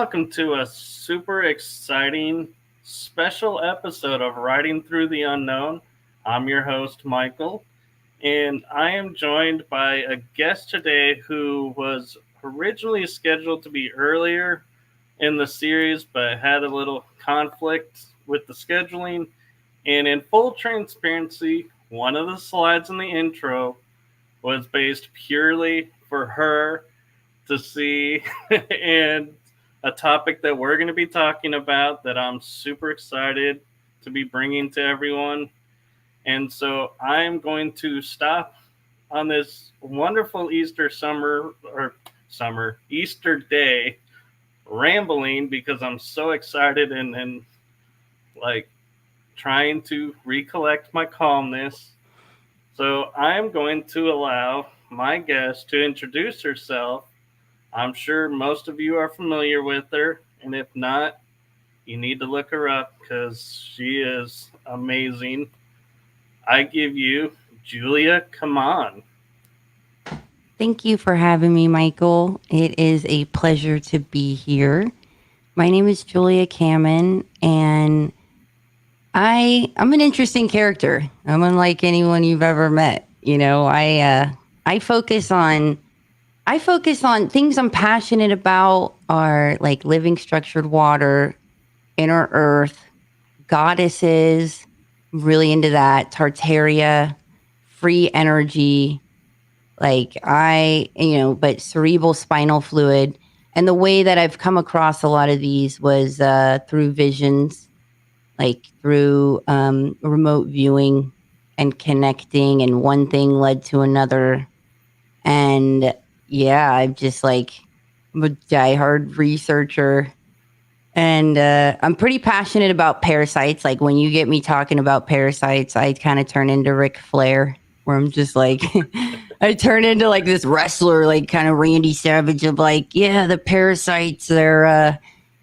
welcome to a super exciting special episode of Riding Through the Unknown. I'm your host, Michael, and I am joined by a guest today who was originally scheduled to be earlier in the series, but had a little conflict with the scheduling. And in full transparency, one of the slides in the intro was based purely for her to see and a topic that we're going to be talking about that I'm super excited to be bringing to everyone. And so I'm going to stop on this wonderful Easter day rambling because I'm so excited and like trying to recollect my calmness. So I'm going to allow my guest to introduce herself. I'm sure most of you are familiar with her, and if not, you need to look her up because she is amazing. I give you Julia Kamman. Thank you for having me, Michael. It is a pleasure to be here. My name is Julia Kamman, and I'm an interesting character. I'm unlike anyone you've ever met. You know, I focus on things I'm passionate about are like living structured water, inner earth, goddesses, really into that, Tartaria, free energy, but cerebral spinal fluid. And the way that I've come across a lot of these was through visions, like through remote viewing and connecting, and one thing led to another. And yeah, I'm a diehard researcher. And I'm pretty passionate about parasites. Like when you get me talking about parasites, I kind of turn into Ric Flair, where I'm just like, I turn into like this wrestler, like kind of Randy Savage of like, yeah, the parasites, they're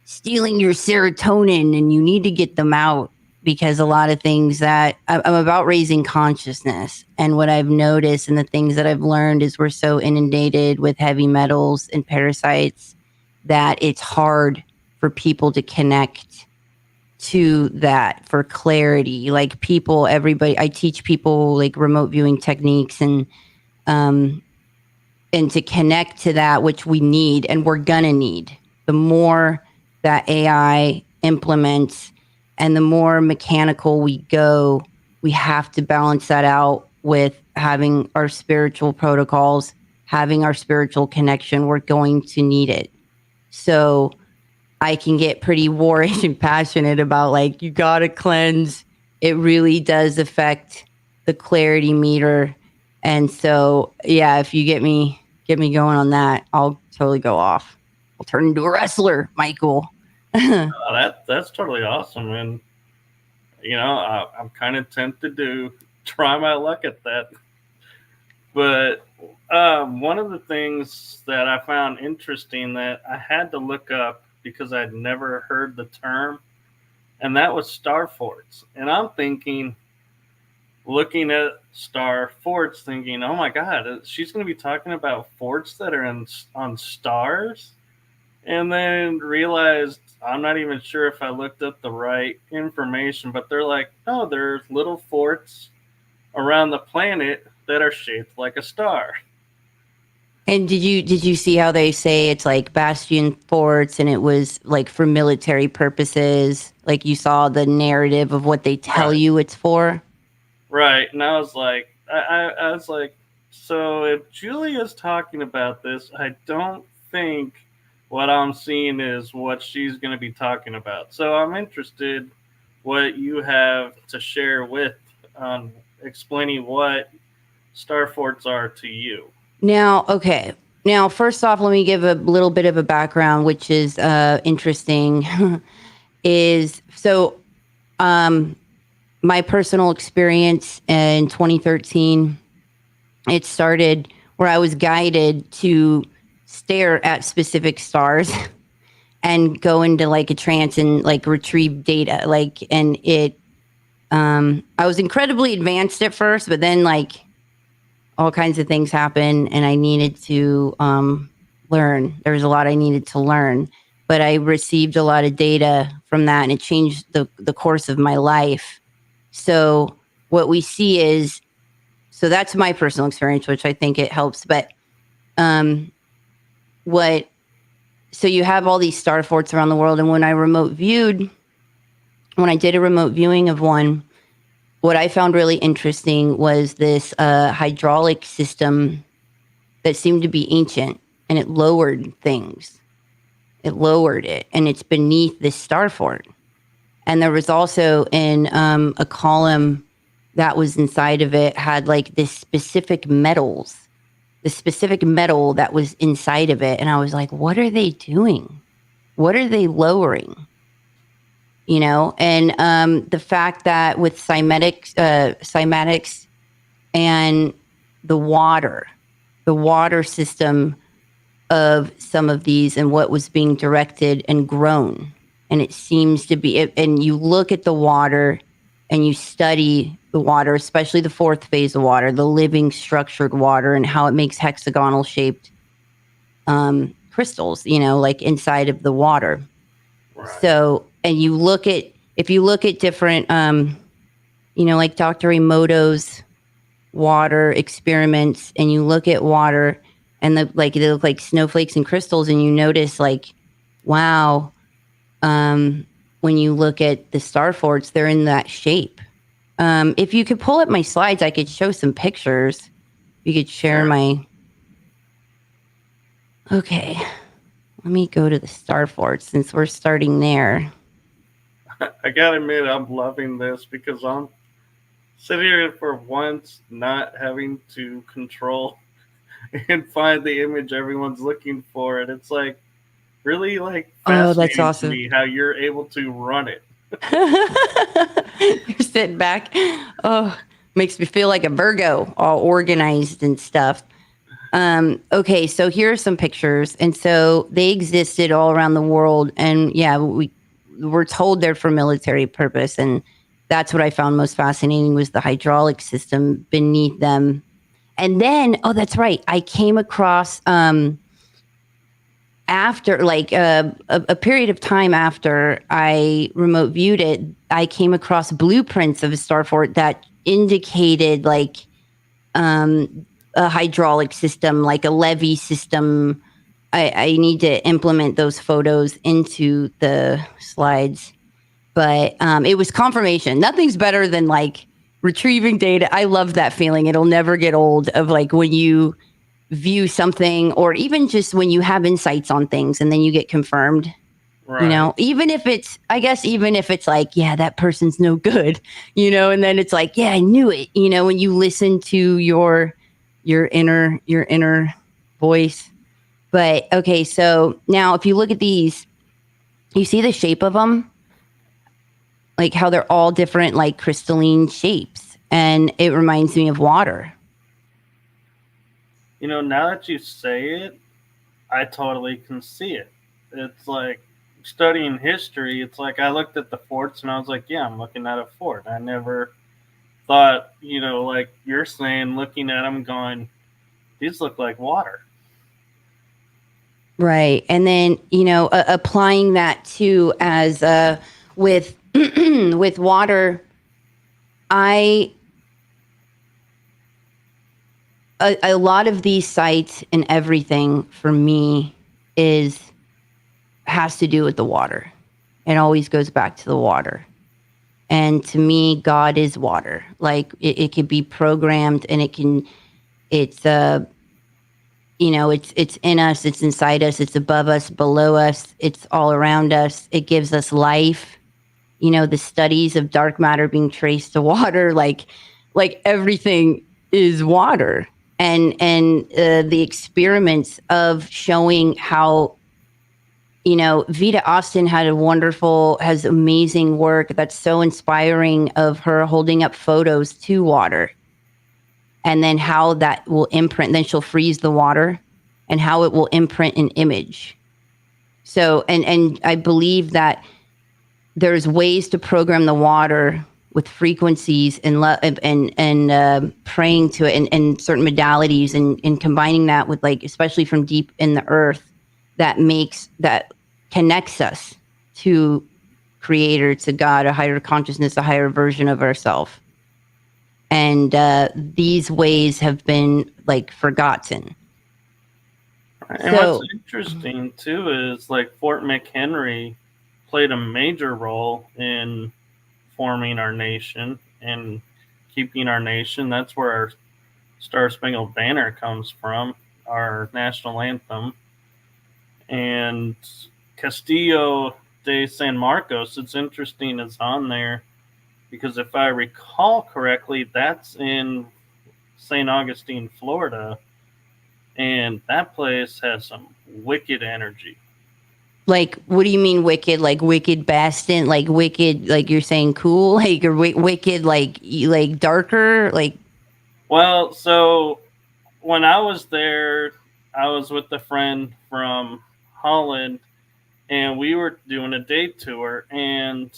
stealing your serotonin and you need to get them out. Because a lot of things that I'm about raising consciousness. And what I've noticed and the things that I've learned is we're so inundated with heavy metals and parasites that it's hard for people to connect to that for clarity. Like everybody, I teach people like remote viewing techniques and to connect to that, which we need and we're gonna need. The more that AI implements and the more mechanical we go, we have to balance that out with having our spiritual protocols, having our spiritual connection. We're going to need it. So I can get pretty warish and passionate about like, you got to cleanse. It really does affect the clarity meter. And so, yeah, if you get me going on that, I'll totally go off. I'll turn into a wrestler, Michael. That's totally awesome, and I'm kind of tempted to try my luck at that. But one of the things that I found interesting that I had to look up because I'd never heard the term, and that was star forts. And I'm thinking, looking at star forts, thinking, oh my God, she's going to be talking about forts that are on stars. And then realized I'm not even sure if I looked up the right information, but they're like, no, there's little forts around the planet that are shaped like a star. And did you see how they say it's like bastion forts and it was like for military purposes? Like you saw the narrative of what they tell you it's for? Right. And I was like, I was like, so if Julia's talking about this, I don't think what I'm seeing is what she's going to be talking about. So I'm interested what you have to share with explaining what star forts are to you. Now, okay. Now, first off, let me give a little bit of a background, which is interesting. My personal experience in 2013, it started where I was guided to stare at specific stars and go into like a trance and like retrieve data. I was incredibly advanced at first, but then like all kinds of things happened and I needed to learn. There was a lot I needed to learn. but I received a lot of data from that, and it changed the course of my life. So what we see is, so that's my personal experience, which I think it helps. But so you have all these star forts around the world, and when I did a remote viewing of one, what I found really interesting was this hydraulic system that seemed to be ancient, and it lowered things. It lowered it, and it's beneath this star fort. And there was also in a column that was inside of it had like this specific metals, the specific metal that was inside of it. And I was like, what are they doing? What are they lowering? You know, and the fact that with cymatics and the water system of some of these and what was being directed and grown. And it seems to be, and you look at the water and you study the water, especially the fourth phase of water, the living structured water, and how it makes hexagonal shaped crystals, you know, like inside of the water. Right. So, and if you look at different, you know, like Dr. Emoto's water experiments, and you look at water and they look like snowflakes and crystals, and you notice like, wow, when you look at the star forts, they're in that shape. If you could pull up my slides, I could show some pictures. You could share my... Okay. Let me go to the star forts since we're starting there. I gotta admit, I'm loving this because I'm sitting here for once not having to control and find the image everyone's looking for. And it's like really like fascinating that's awesome. to me how you're able to run it. You're sitting back. Oh, makes me feel like a Virgo, all organized and stuff. Okay, so here are some pictures. And so they existed all around the world. And yeah, we're told they're for military purpose. And that's what I found most fascinating was the hydraulic system beneath them. And then, oh, that's right. I came across, after like a period of time after I remote viewed it, I came across blueprints of a star fort that indicated like a hydraulic system, like a levee system. I need to implement those photos into the slides, but it was confirmation. Nothing's better than like retrieving data. I love that feeling. It'll never get old of like when you view something, or even just when you have insights on things and then you get confirmed. Right. You know, even if it's like, yeah, that person's no good, you know, and then it's like, yeah, I knew it, you know, when you listen to your inner voice. But okay, so now if you look at these, you see the shape of them, like how they're all different, like crystalline shapes, and it reminds me of water. You know, now that you say it, I totally can see it. It's like studying history. It's like I looked at the forts and I was like, yeah, I'm looking at a fort. I never thought, you know, like you're saying, looking at them going, these look like water. Right. And then, you know, applying that too as with with water, a lot of these sites and everything for me has to do with the water. It always goes back to the water. And to me, God is water. Like it can be programmed, and it's you know, it's in us, it's inside us, it's above us, below us, it's all around us. It gives us life. You know, the studies of dark matter being traced to water, like everything is water. And the experiments of showing how, you know, Vita Austin has amazing work that's so inspiring of her holding up photos to water. And then how that will imprint, then she'll freeze the water and how it will imprint an image. So, and I believe that there's ways to program the water with frequencies and praying to it and certain modalities and combining that with like, especially from deep in the earth, that makes that connects us to creator, to God, a higher consciousness, a higher version of ourselves. And these ways have been like forgotten. And what's interesting too is like Fort McHenry played a major role in forming our nation and keeping our nation. That's where our Star Spangled Banner comes from, our national anthem. And Castillo de San Marcos, it's interesting, is on there because if I recall correctly, that's in St. Augustine, Florida, and that place has some wicked energy. Like, what do you mean wicked? Like wicked Bastin? Like wicked? Like you're saying cool? Like or wicked? Like darker? Like, well, so when I was there, I was with a friend from Holland, and we were doing a day tour, and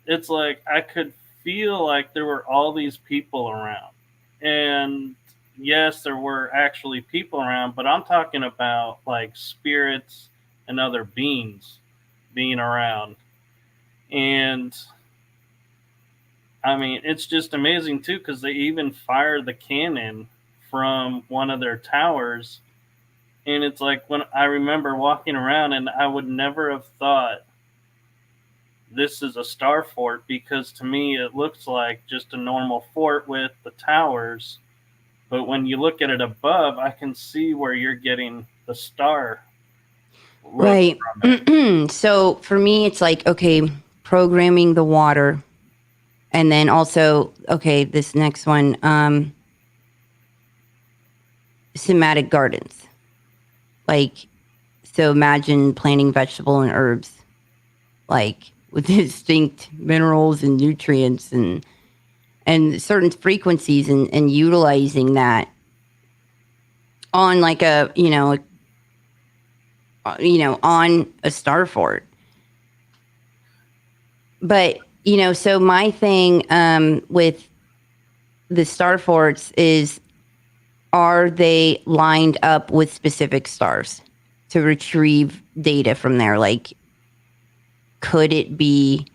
it's like I could feel like there were all these people around. And yes, there were actually people around, but I'm talking about like spirits and other beings being around. And I mean, it's just amazing too because they even fired the cannon from one of their towers. And it's like when I remember walking around, and I would never have thought this is a star fort because to me it looks like just a normal fort with the towers. But when you look at it above, I can see where you're getting the star look right. from it. So for me, it's like, okay, programming the water. And then also, okay, this next one, somatic gardens. Like, so imagine planting vegetable and herbs, like with distinct minerals and nutrients and certain frequencies, and utilizing that on like a on a star fort. But so my thing with the star forts is, are they lined up with specific stars to retrieve data from there? Like, could it be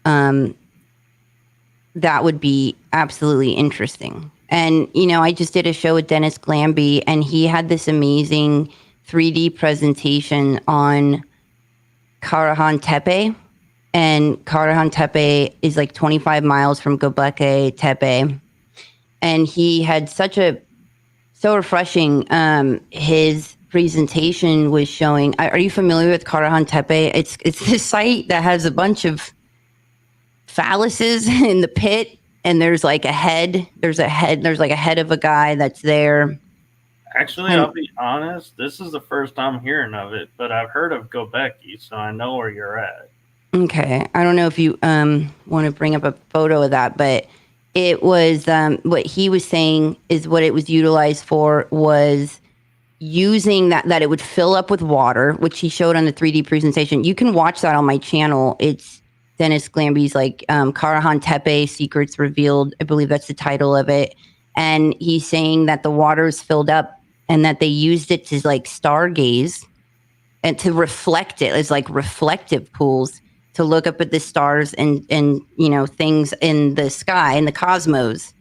that would be absolutely interesting. And I just did a show with Dennis Glamby, and he had this amazing 3D presentation on Karahan Tepe. And Karahan Tepe is like 25 miles from Göbekli Tepe. And he had so refreshing. His presentation was showing. Are you familiar with Karahan Tepe? It's this site that has a bunch of phalluses in the pit, and there's like a head. There's like a head of a guy that's there. Actually, I'll be honest, this is the first I'm hearing of it, but I've heard of Göbekli, so I know where you're at. Okay. I don't know if you want to bring up a photo of that, but it was what he was saying is what it was utilized for was using that it would fill up with water, which he showed on the 3D presentation. You can watch that on my channel. It's Dennis Glamby's like Karahan Tepe Secrets Revealed. I believe that's the title of it. And he's saying that the water is filled up and that they used it to like stargaze and to reflect it as like reflective pools to look up at the stars and things in the sky, in the cosmos,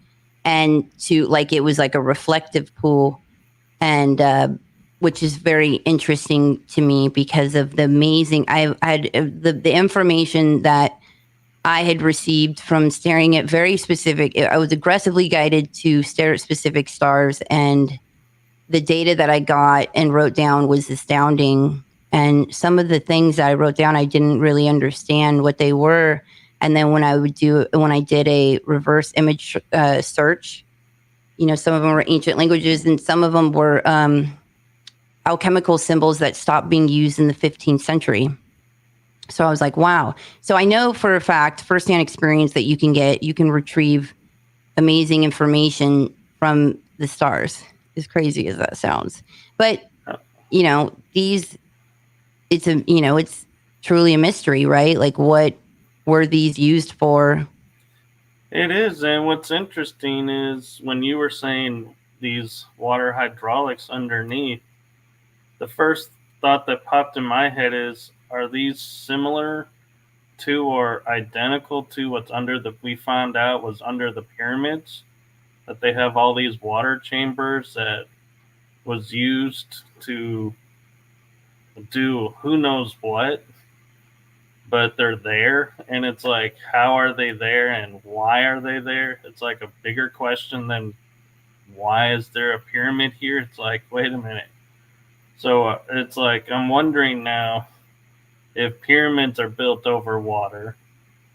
and to like it was like a reflective pool, and which is very interesting to me because of the amazing I had the information that I had received from staring at very specific. I was aggressively guided to stare at specific stars, and the data that I got and wrote down was astounding. And some of the things that I wrote down, I didn't really understand what they were. And then when I did a reverse image search, some of them were ancient languages, and some of them were alchemical symbols that stopped being used in the 15th century. So I was like, wow. So I know for a fact, firsthand experience, that you can retrieve amazing information from the stars, as crazy as that sounds. But, it's truly a mystery, right? Like, what were these used for? It is, and what's interesting is when you were saying these water hydraulics underneath, the first thought that popped in my head is, are these similar to or identical to what's we found out was under the pyramids? That they have all these water chambers that was used to do who knows what, but they're there, and it's like, how are they there and why are they there? It's like a bigger question than why is there a pyramid here? It's like, wait a minute. So it's like, I'm wondering now if pyramids are built over water.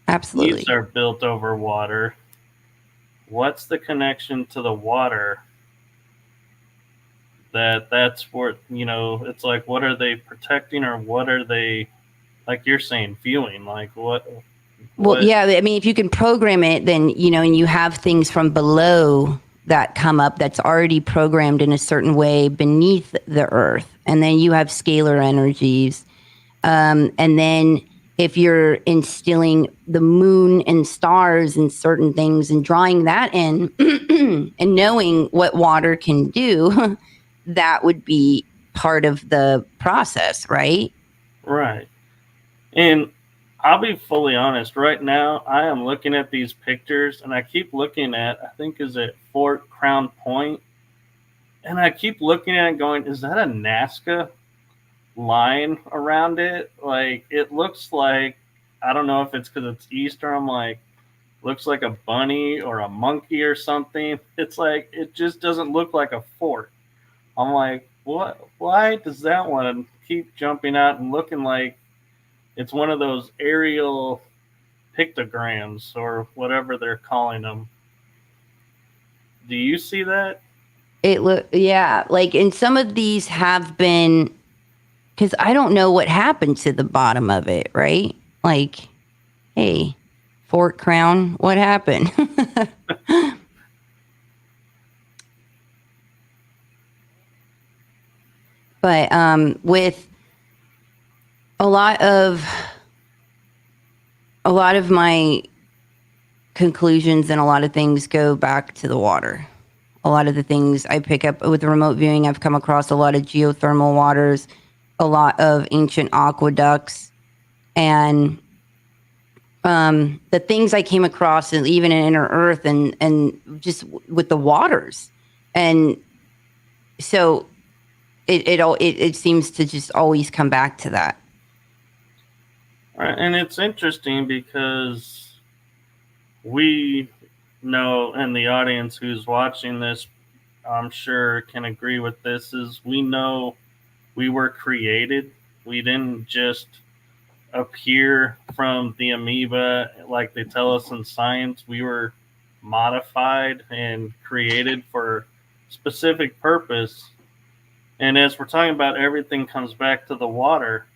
Absolutely. These are built over water. What's the connection to the water? That's where, it's like, what are they protecting, or what are they, like you're saying, viewing? Like what? Well, yeah, I mean, if you can program it, then, and you have things from below that come up that's already programmed in a certain way beneath the earth. And then you have scalar energies. And then if you're instilling the moon and stars and certain things and drawing that in and knowing what water can do, that would be part of the process, right? Right. And I'll be fully honest, right now I am looking at these pictures, and I keep looking at, I think, is it Fort Crown Point? And I keep looking at it going, is that a Nazca line around it? Like, it looks like, I don't know if it's because it's Easter, I'm like, looks like a bunny or a monkey or something. It's like, it just doesn't look like a fort. I'm like, what? Why does that one keep jumping out and looking like it's one of those aerial pictograms or whatever they're calling them? Do you see that? Yeah, like, and some of these have been, because I don't know what happened to the bottom of it, right? Like, hey, Fort Crown, what happened? But with a lot of my conclusions and a lot of things go back to the water. A lot of the things I pick up with the remote viewing, I've come across a lot of geothermal waters, a lot of ancient aqueducts, and the things I came across, and even in Inner Earth, and just with the waters, and so it seems to just always come back to that. Right. And it's interesting because we know, and the audience who's watching this, I'm sure, can agree with this, is we know we were created. We didn't just appear from the amoeba like they tell us in science. We were modified and created for specific purpose. And as we're talking about, everything comes back to the water.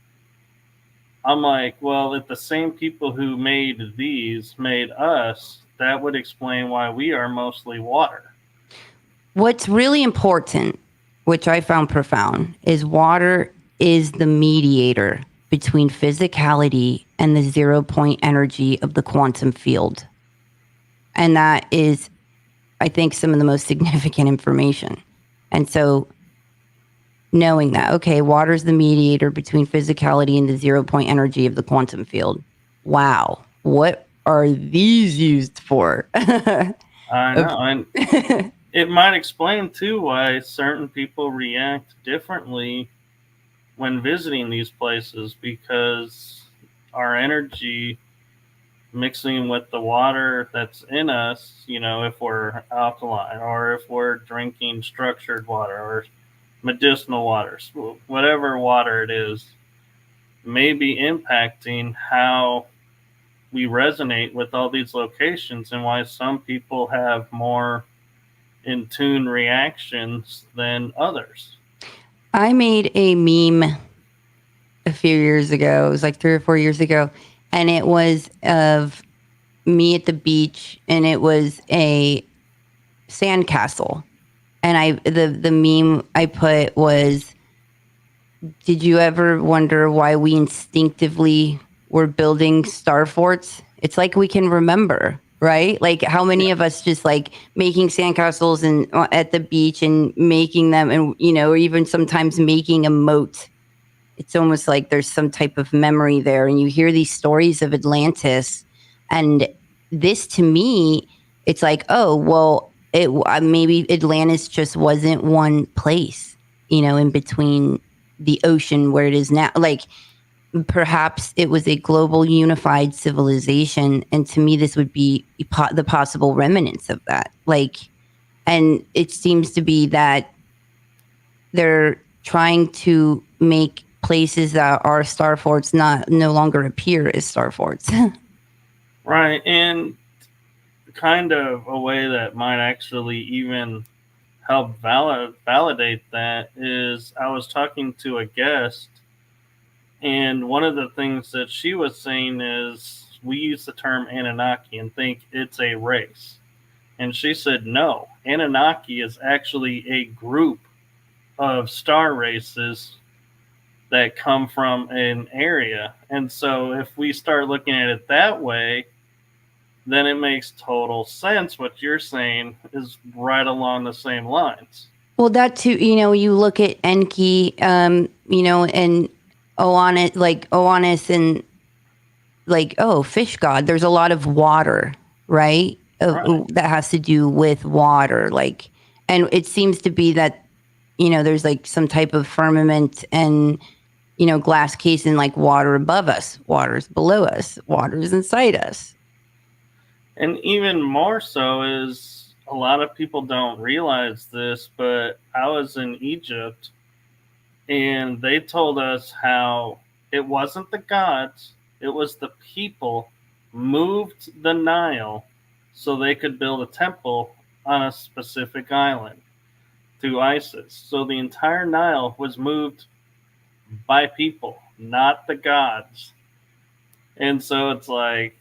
I'm like, well, if the same people who made these made us, that would explain why we are mostly water. What's really important, which I found profound, is water is the mediator between physicality and the 0-point energy of the quantum field. And that is, I think, some of the most significant information. And so knowing that, okay, water's the mediator between physicality and the 0-point energy of the quantum field. Wow. What are these used for? I know. And it might explain, too, why certain people react differently when visiting these places, because our energy mixing with the water that's in us, if we're alkaline, or if we're drinking structured water or medicinal waters, whatever water it is, may be impacting how we resonate with all these locations, and why some people have more in tune reactions than others. I made a meme a few years ago. It was like 3 or 4 years ago. And it was of me at the beach, and it was a sandcastle. And the meme I put was, did you ever wonder why we instinctively were building star forts? It's like we can remember, right? Like, how many of us just like making sandcastles and at the beach and making them, and or even sometimes making a moat it's almost like there's some type of memory there. And you hear these stories of Atlantis, and this to me, it's like, oh, well, maybe Atlantis just wasn't one place, in between the ocean where it is now. Like, perhaps it was a global unified civilization, and to me this would be the possible remnants of that. Like, and it seems to be that they're trying to make places that are star forts no longer appear as star forts. Right, and kind of a way that might actually even help validate that is, I was talking to a guest, and one of the things that she was saying is we use the term Anunnaki and think it's a race. And she said, no, Anunnaki is actually a group of star races that come from an area. And so if we start looking at it that way, then it makes total sense. What you're saying is right along the same lines. Well, that too, you look at Enki, and Oannes and fish god. There's a lot of water, right? Right. That has to do with water. Like, and it seems to be that, there's like some type of firmament and, glass case and like water above us, water's below us, water's inside us. And even more so is a lot of people don't realize this, but I was in Egypt and they told us how it wasn't the gods, it was the people moved the Nile so they could build a temple on a specific island to Isis. So the entire Nile was moved by people, not the gods. And so it's like,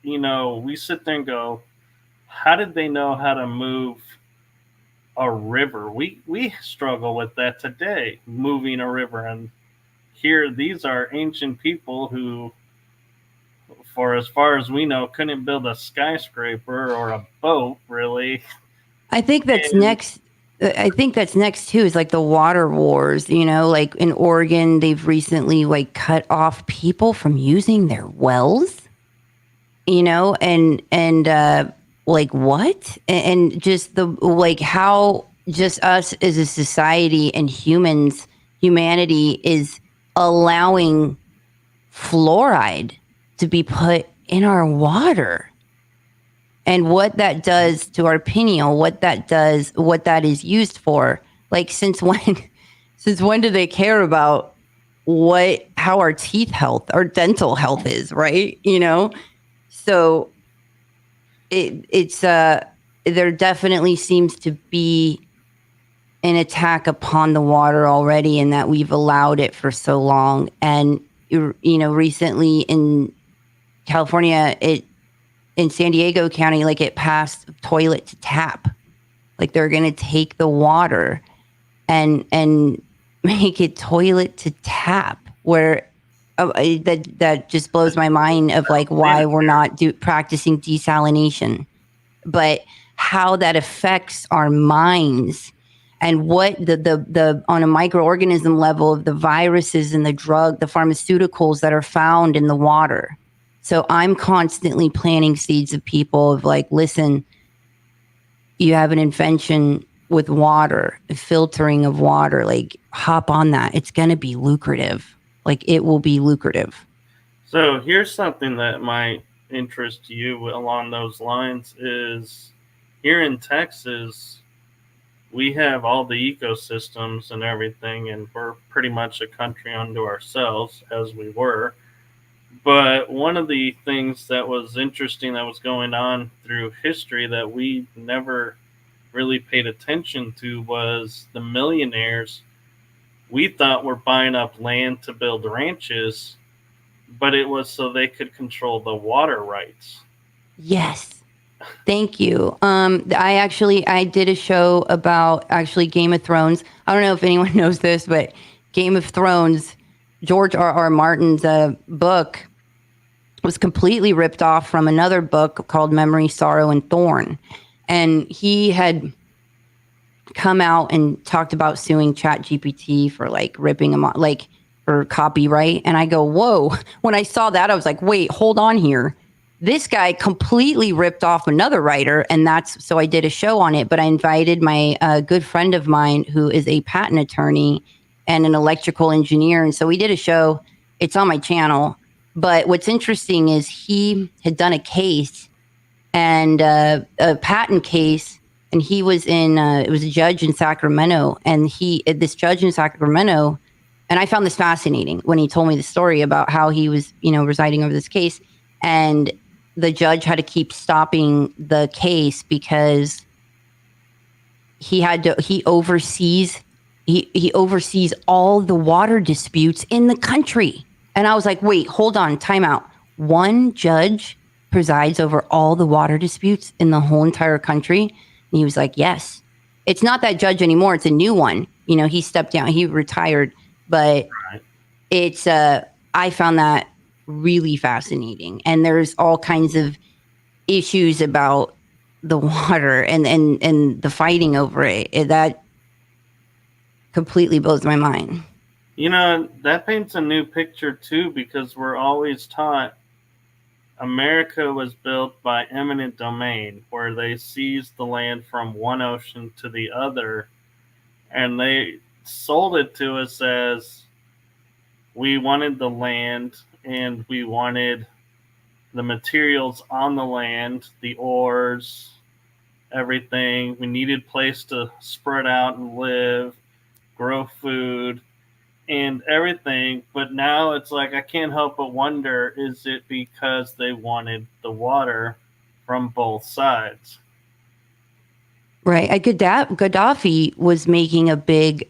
we sit there and go, how did they know how to move a river? We struggle with that today, moving a river. And here, these are ancient people who, for as far as we know, couldn't build a skyscraper or a boat, really. I think that's next. I think that's next too, is like the water wars, like in Oregon, they've recently like cut off people from using their wells, and like what? And just the, like, how just us as a society and humanity is allowing fluoride to be put in our water. And what that does to our pineal, what that is used for. Like, since when do they care about how our teeth health, our dental health is, right? So it's there definitely seems to be an attack upon the water already, and that we've allowed it for so long. And recently in California, in San Diego County, like, it passed toilet to tap. Like, they're going to take the water and make it toilet to tap, where that just blows my mind of like why we're not practicing desalination, but how that affects our minds, and what the on a microorganism level of the viruses and the pharmaceuticals that are found in the water. So I'm constantly planting seeds of people of like, listen, you have an invention with water, filtering of water, like, hop on that. It's going to be lucrative. Like, it will be lucrative. So here's something that might interest you along those lines is, here in Texas, we have all the ecosystems and everything, and we're pretty much a country unto ourselves, as we were. But one of the things that was interesting that was going on through history that we never really paid attention to was the millionaires. We thought were buying up land to build ranches, but it was so they could control the water rights. Yes. Thank you. I did a show about Game of Thrones. I don't know if anyone knows this, but Game of Thrones, George R.R. Martin's book, was completely ripped off from another book called Memory, Sorrow, and Thorn. And he had come out and talked about suing ChatGPT for like ripping him off. Like, for copyright. And I go, whoa. When I saw that, I was like, wait, hold on here. This guy completely ripped off another writer. And so I did a show on it, but I invited my good friend of mine who is a patent attorney and an electrical engineer. And so we did a show. It's on my channel. But what's interesting is he had done a case and a patent case, and he was it was a judge in Sacramento, and this judge in Sacramento, and I found this fascinating when he told me the story about how he was, residing over this case, and the judge had to keep stopping the case because he oversees all the water disputes in the country. And I was like, wait, hold on, time out. One judge presides over all the water disputes in the whole entire country? And he was like, yes. It's not that judge anymore. It's a new one. He stepped down. He retired. But it's I found that really fascinating. And there's all kinds of issues about the water and the fighting over it. That completely blows my mind. That paints a new picture too, because we're always taught America was built by eminent domain, where they seized the land from one ocean to the other, and they sold it to us as we wanted the land and we wanted the materials on the land, the ores, everything. We needed a place to spread out and live, grow food, and everything. But now it's like, I can't help but wonder, is it because they wanted the water from both sides? Right. Gaddafi was making a big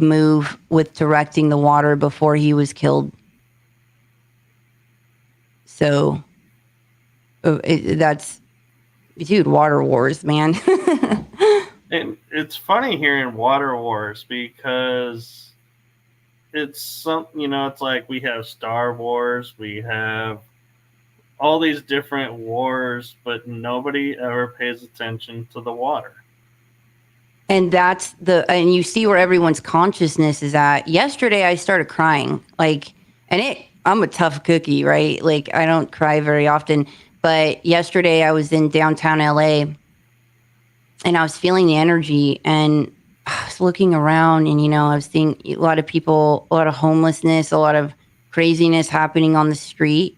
move with directing the water before he was killed. So that's, dude, water wars, man. And it's funny hearing water wars, because it's it's like we have Star Wars, we have all these different wars, but nobody ever pays attention to the water. And and you see where everyone's consciousness is at. Yesterday I started crying, I'm a tough cookie, right? Like, I don't cry very often, but yesterday I was in downtown LA and I was feeling the energy, and I was looking around, and I was seeing a lot of people, a lot of homelessness, a lot of craziness happening on the street.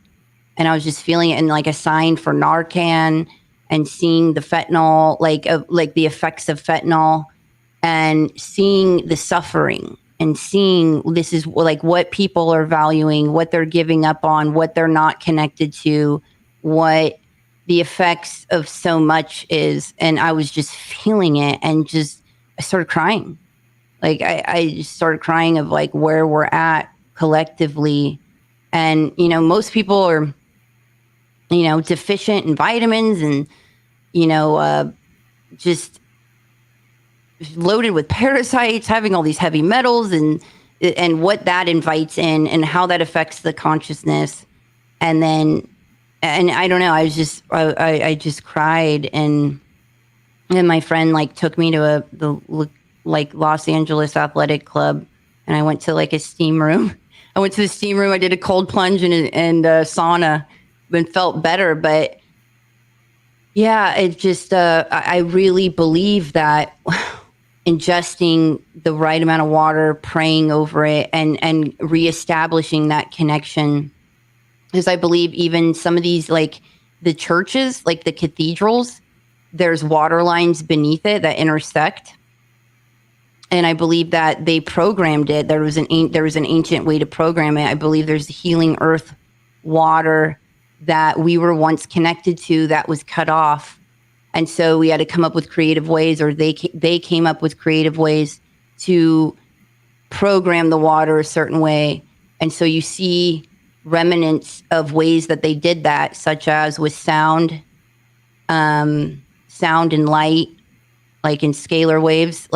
And I was just feeling it, and like a sign for Narcan, and seeing the fentanyl, like the effects of fentanyl, and seeing the suffering, and seeing this is like what people are valuing, what they're giving up on, what they're not connected to, what the effects of so much is. And I was just feeling it, and I started crying. Like I just started crying of like where we're at collectively. And, most people are, deficient in vitamins, and, just loaded with parasites, having all these heavy metals, and what that invites in, and how that affects the consciousness. And I don't know, I just cried. And then my friend took me to the Los Angeles Athletic Club, and I went to a steam room. I went to the steam room. I did a cold plunge and sauna, and felt better. But yeah, it just I really believe that ingesting the right amount of water, praying over it, and reestablishing that connection. Because I believe even some of these, the churches, like the cathedrals, there's water lines beneath it that intersect. And I believe that they programmed it. There was an ancient way to program it. I believe there's healing earth water that we were once connected to that was cut off. And so we had to come up with creative ways, or they came up with creative ways to program the water a certain way. And so you see remnants of ways that they did that, such as with sound and light, like in scalar waves,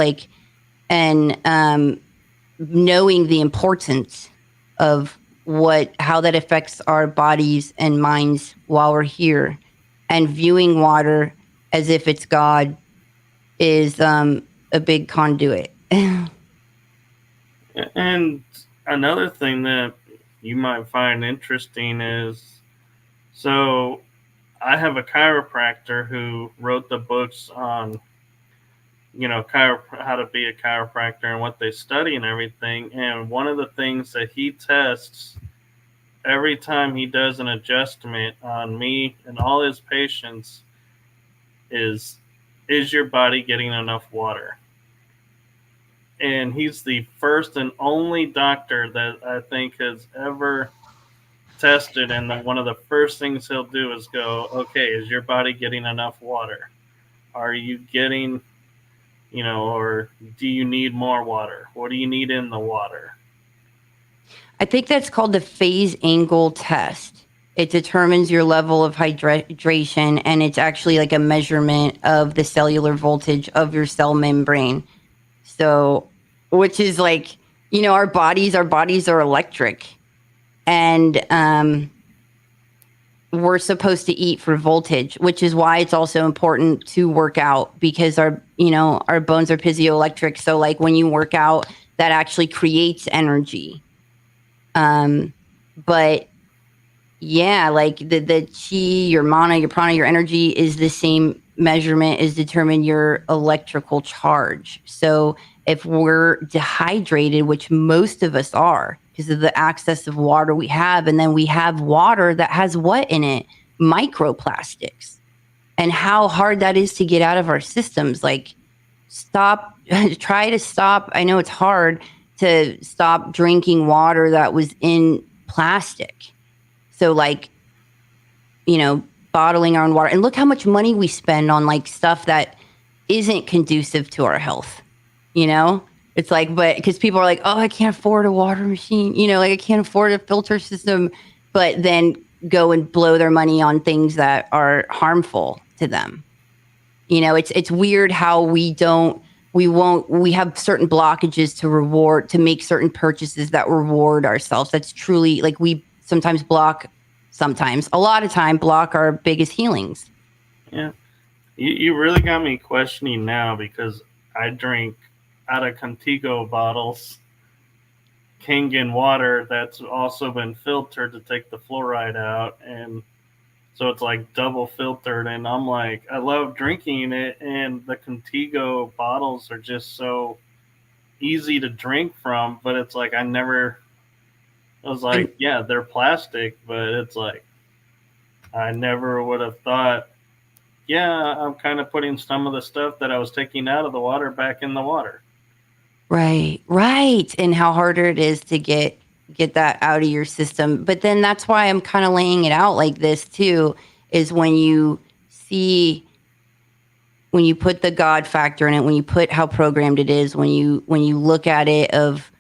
and knowing the importance of how that affects our bodies and minds while we're here, and viewing water as if it's God is a big conduit. And another thing that you might find interesting is, so I have a chiropractor who wrote the books on, how to be a chiropractor and what they study and everything. And one of the things that he tests every time he does an adjustment on me and all his patients is your body getting enough water? And he's the first and only doctor that I think has ever tested, and one of the first things he'll do is go, okay, is your body getting enough water? Are you getting, or do you need more water? What do you need in the water? I think that's called the phase angle test. It determines your level of hydration, and it's actually like a measurement of the cellular voltage of your cell membrane. So, which is like, our bodies are electric, and we're supposed to eat for voltage, which is why it's also important to work out, because our bones are piezoelectric. So like when you work out, that actually creates energy. But yeah, like the chi, your mana, your prana, your energy is the same measurement as determine your electrical charge. So if we're dehydrated, which most of us are because of the access of water we have, and then we have water that has what in it? Microplastics. And how hard that is to get out of our systems. Like, try to stop. I know it's hard to stop drinking water that was in plastic. So like, bottling our own water. And look how much money we spend on like stuff that isn't conducive to our health. It's like, but because people are like, oh, I can't afford a water machine, like I can't afford a filter system, but then go and blow their money on things that are harmful to them. It's weird how we have certain blockages to make certain purchases that reward ourselves. That's truly like we sometimes a lot of time block our biggest healings. Yeah. You really got me questioning now, because I drink out of Contigo bottles Kangen water that's also been filtered to take the fluoride out, and so it's like double filtered, and I'm like, I love drinking it, and the Contigo bottles are just so easy to drink from, but it's like I was like, yeah, they're plastic, but it's like I never would have thought, yeah, I'm kind of putting some of the stuff that I was taking out of the water back in the water. Right. And how harder it is to get that out of your system. But then that's why I'm kind of laying it out like this too, is when you put the God factor in it, when you put how programmed it is, when you look at it of,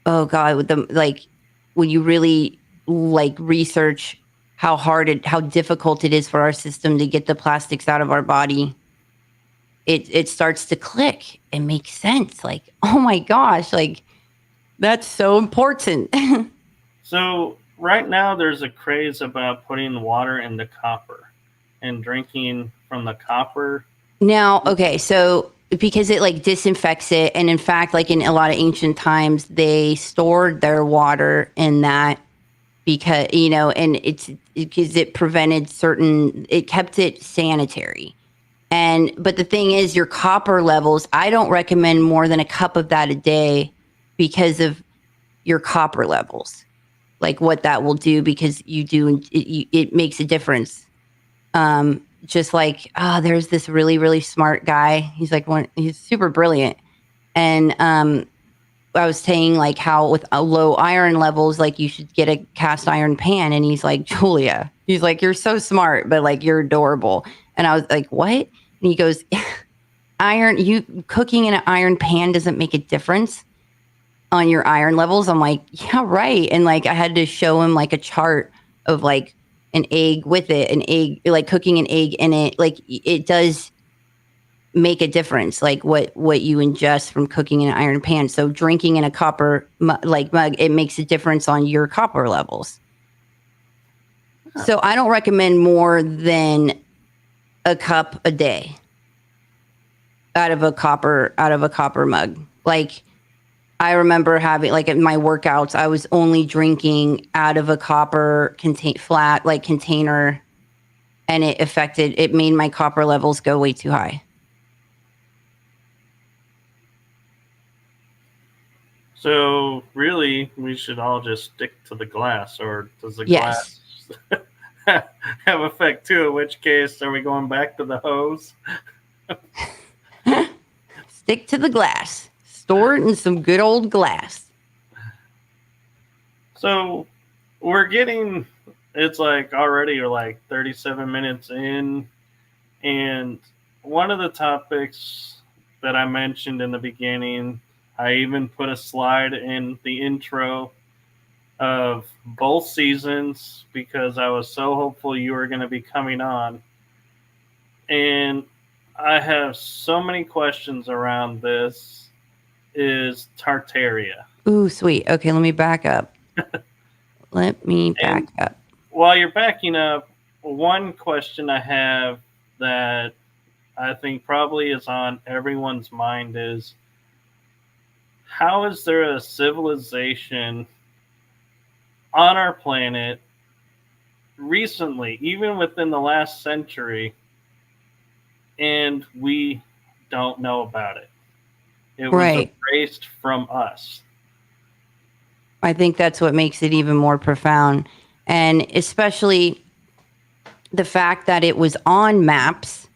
oh God, with the, like, when you really like research how difficult it is for our system to get the plastics out of our body, it starts to click and make sense. Like, oh my gosh, like that's so important. So right now there's a craze about putting water into copper and drinking from the copper. Now, okay, so because it like disinfects it, and in fact, like in a lot of ancient times, they stored their water in that because and it's because it kept it sanitary. But the thing is, your copper levels, I don't recommend more than a cup of that a day because of your copper levels, like what that will do, because it makes a difference. Just like, there's this really, really smart guy. He's super brilliant. And I was saying like how with low iron levels, like you should get a cast iron pan. And he's like, Julia, he's like, you're so smart, but like you're adorable. And I was like, what? And he goes, cooking in an iron pan doesn't make a difference on your iron levels. I'm like, yeah, right. And like I had to show him like a chart of like an egg with it, like cooking an egg in it. Like it does make a difference, like what you ingest from cooking in an iron pan. So drinking in a copper mug, it makes a difference on your copper levels. So I don't recommend more than a cup a day out of a copper mug. Like I remember having, like, in my workouts, I was only drinking out of a copper container, and it made my copper levels go way too high. So really, we should all just stick to the glass, or does the Yes. glass have effect too? In which case, are we going back to the hose? Stick to the glass. Store it in some good old glass. So it's like already we're like 37 minutes in, and one of the topics that I mentioned in the beginning, I even put a slide in the intro of both seasons because I was so hopeful you were going to be coming on. And I have so many questions around this. Is Tartaria. Ooh, sweet. Okay, let me back up. While you're backing up, one question I have that I think probably is on everyone's mind is, how is there a civilization on our planet recently, even within the last century, and we don't know about it? It was erased from us. I think that's what makes it even more profound. And especially the fact that it was on maps.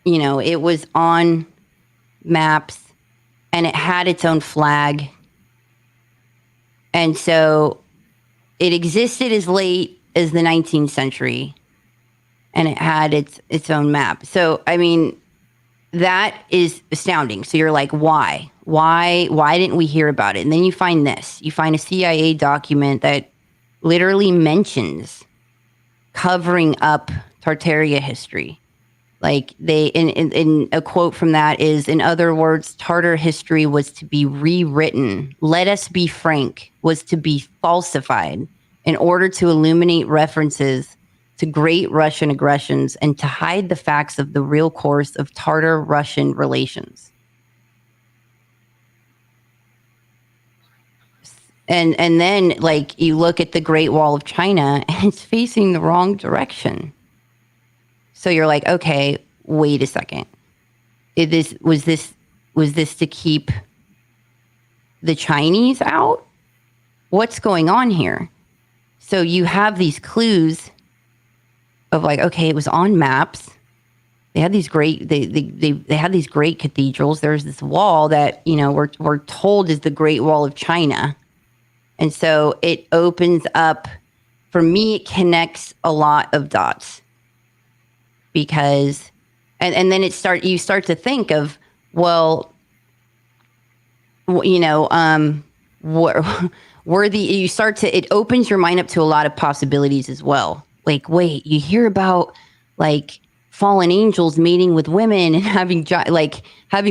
You know, it was on maps and it had its own flag. And so it existed as late as the 19th century and it had its own map. So, I mean, that is astounding. So you're like, why? Why didn't we hear about it? And then you find this. You find a CIA document that literally mentions covering up Tartaria history. Like in a quote from that is, in other words, Tartar history was to be rewritten. Let us be frank, was to be falsified in order to illuminate references to great Russian aggressions and to hide the facts of the real course of Tartar-Russian relations. And then, like, you look at the Great Wall of China and it's facing the wrong direction. So you're like, okay, wait a second. Was this to keep the Chinese out? What's going on here? So you have these clues of like, okay, it was on maps. They had these great they had these great cathedrals. There's this wall that, you know, we're told is the Great Wall of China. And so it opens up, for me, it connects a lot of dots. Because and then you start to think of, well, you know, it opens your mind up to a lot of possibilities as well. Like, wait, you hear about like fallen angels mating with women and having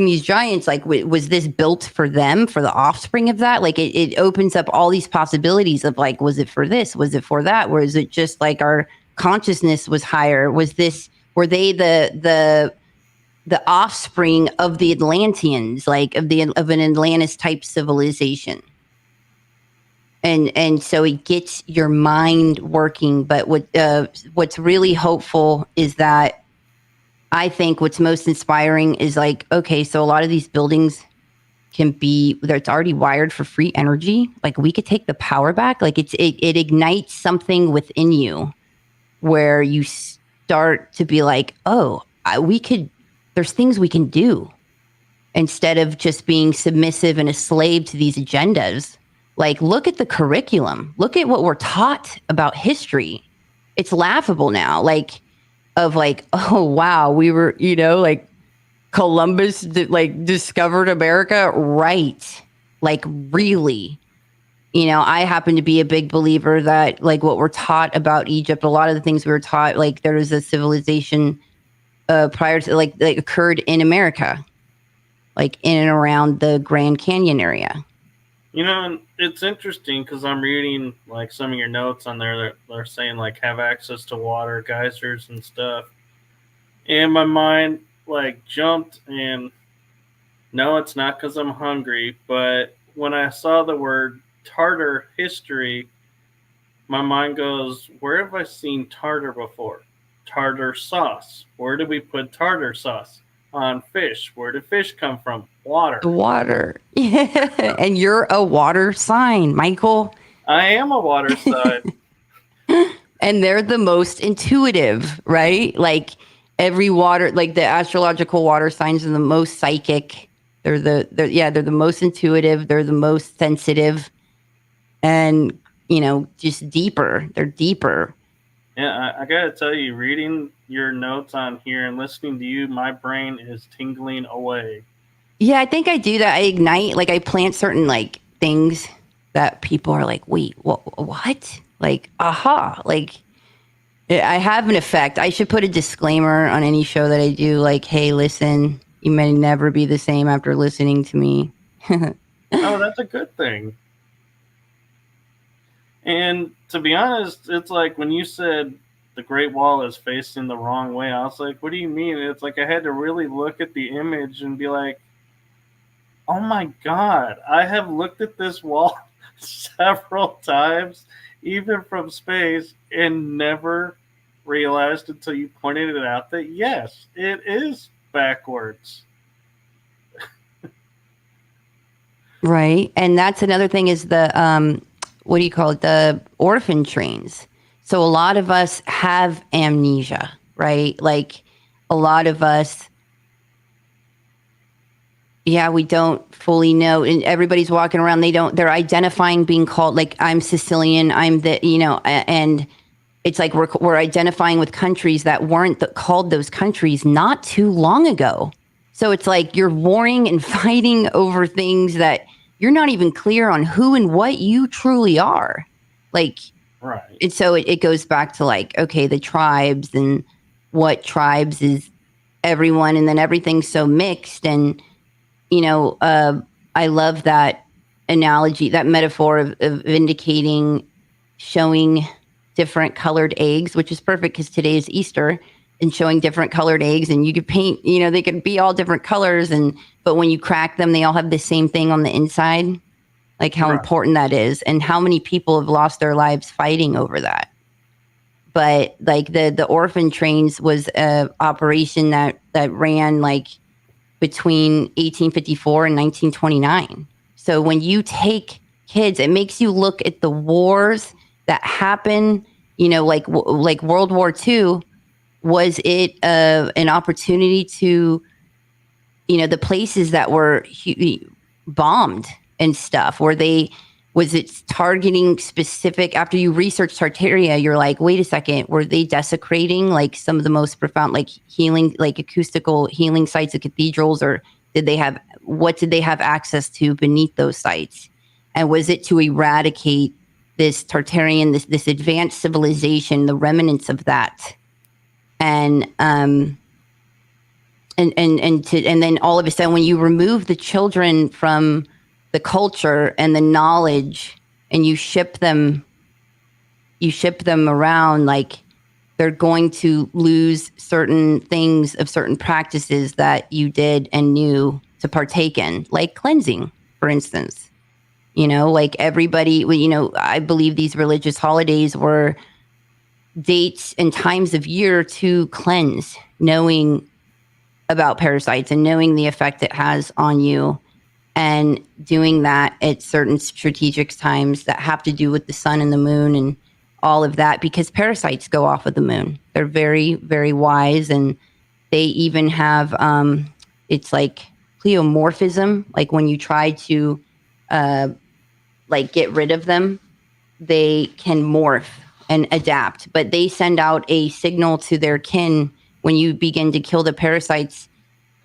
these giants. Like, was this built for them, for the offspring of that? Like, it opens up all these possibilities of like, was it for this? Was it for that? Or is it just like our consciousness was higher? Were they the offspring of the Atlanteans, like of an Atlantis type civilization? And so it gets your mind working. But what's really hopeful is that I think what's most inspiring is like, okay, so a lot of these buildings it's already wired for free energy. Like, we could take the power back. Like, it ignites something within you where you start to be like, oh, there's things we can do instead of just being submissive and a slave to these agendas. Like, look at the curriculum. Look at what we're taught about history. It's laughable now. Like, oh, wow, we were, you know, like Columbus discovered America. Right. Like, really. You know, I happen to be a big believer that, like, what we're taught about Egypt, a lot of the things we were taught, like, there was a civilization prior to, like occurred in America, like in and around the Grand Canyon area. You know, it's interesting because I'm reading like some of your notes on there that they're saying like have access to water, geysers and stuff. And my mind like jumped, and No, it's not because I'm hungry, but when I saw the word tartar history, my mind goes, where have I seen tartar before? Tartar sauce. Where do we put tartar sauce? On fish. Where did fish come from? Water. Water. And you're a water sign, Michael. I am a water sign. And they're the most intuitive, right? Like every water, like the astrological water signs are the most psychic. They're the most intuitive. They're the most sensitive, and just deeper. They're deeper. Yeah, I gotta tell you, reading your notes on here and listening to you, my brain is tingling away. Yeah, I think I do that. I ignite, like I plant certain like things that people are like, wait, what? Like, aha, like I have an effect. I should put a disclaimer on any show that I do, like, hey, listen, you may never be the same after listening to me. Oh, that's a good thing. And to be honest, it's like when you said the Great Wall is facing the wrong way, I was like, what do you mean? It's like I had to really look at the image and be like, oh my God, I have looked at this wall several times, even from space, and never realized until you pointed it out that yes, it is backwards. Right. And that's another thing is the, what do you call it? The orphan trains. So a lot of us have amnesia, right? Like a lot of us, yeah, we don't fully know. And everybody's walking around. They're identifying being called, like, I'm Sicilian, I'm and it's like we're identifying with countries that weren't called those countries not too long ago. So it's like you're warring and fighting over things that you're not even clear on who and what you truly are. Like, right. And so it goes back to like, okay, the tribes and what tribes is everyone, and then everything's so mixed. And I love that analogy, that metaphor of indicating, showing different colored eggs, which is perfect because today is Easter, and showing different colored eggs, and you could paint, they could be all different colors, but when you crack them, they all have the same thing on the inside. Like how important that is, and how many people have lost their lives fighting over that. But like the orphan trains was a operation that ran like between 1854 and 1929. So when you take kids, it makes you look at the wars that happen, like World War II. Was it an opportunity to, the places that were bombed and stuff? Was it targeting specific? After you research Tartaria, you're like, wait a second, were they desecrating like some of the most profound, like healing, like acoustical healing sites of cathedrals, or what did they have access to beneath those sites? And was it to eradicate this Tartarian, this advanced civilization, the remnants of that? And then all of a sudden, when you remove the children from the culture and the knowledge, and you ship them around, like they're going to lose certain things of certain practices that you did and knew to partake in, like cleansing, for instance. Like everybody, I believe these religious holidays were dates and times of year to cleanse, knowing about parasites and knowing the effect it has on you, and doing that at certain strategic times that have to do with the sun and the moon and all of that, because parasites go off of the moon. They're very, very wise, and they even have, it's like pleomorphism, like when you try to like get rid of them, they can morph and adapt, but they send out a signal to their kin when you begin to kill the parasites,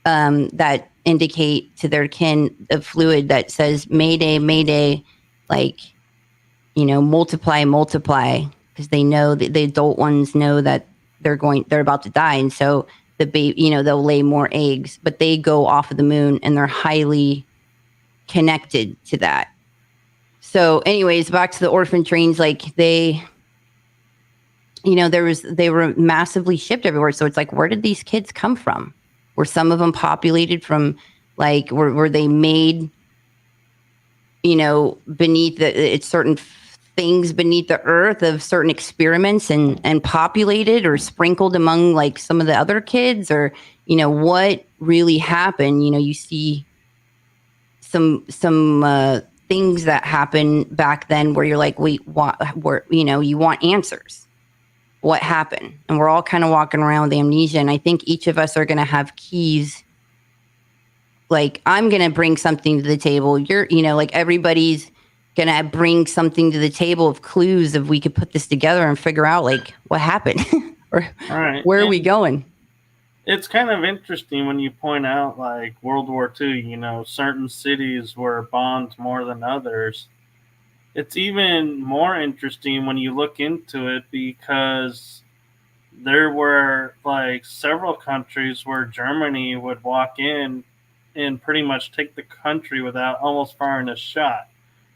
that indicate to their kin a fluid that says mayday, mayday, like, multiply, because they know that the adult ones know that they're about to die. And so the baby, they'll lay more eggs, but they go off of the moon, and they're highly connected to that. So anyways, back to the orphan trains, like they were massively shipped everywhere. So it's like, where did these kids come from? Were some of them populated from Like, were they made, beneath it's certain things beneath the earth of certain experiments and populated or sprinkled among like some of the other kids, or what really happened? You see some things that happen back then where you're like, wait, what? Where you want answers. What happened? And we're all kind of walking around with amnesia. And I think each of us are going to have keys. Like, I'm going to bring something to the table. You're, like everybody's going to bring something to the table of clues if we could put this together and figure out like what happened or Right. where are we going? It's kind of interesting when you point out like World War II, certain cities were bombed more than others. It's even more interesting when you look into it because there were like several countries where Germany would walk in and pretty much take the country without almost firing a shot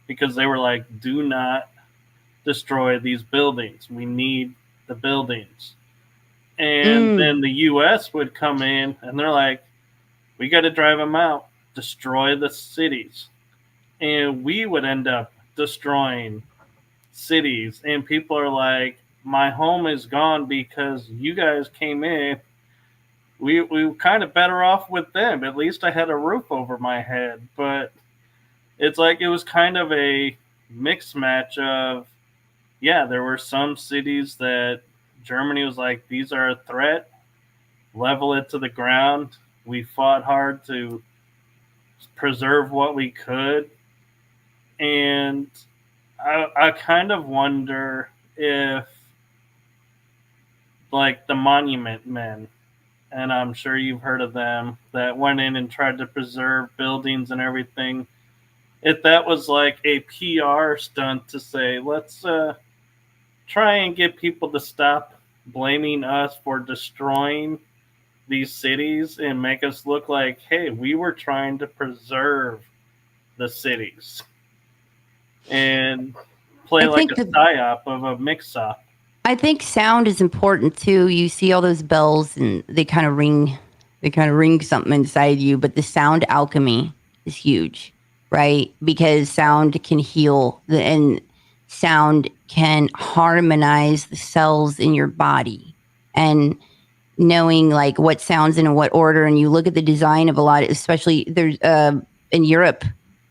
because they were like, do not destroy these buildings. We need the buildings. And then the US would come in and they're like, we got to drive them out, destroy the cities. And we would end up destroying cities. And people are like, my home is gone because you guys came in. We were kind of better off with them. At least I had a roof over my head. But it's like it was kind of a mixed match of, yeah, there were some cities that Germany was like, these are a threat, level it to the ground. We fought hard to preserve what we could. And I kind of wonder if, like, the Monument Men, and I'm sure you've heard of them, that went in and tried to preserve buildings and everything, if that was like a PR stunt to say, let's try and get people to stop blaming us for destroying these cities and make us look like, hey, we were trying to preserve the cities and play like a psyop of a mix-up. I think sound is important too. You see all those bells and they kind of ring something inside you, but the sound alchemy is huge, right? Because sound can heal and sound can harmonize the cells in your body. And knowing like what sounds in what order, and you look at the design of a lot, especially there's in Europe,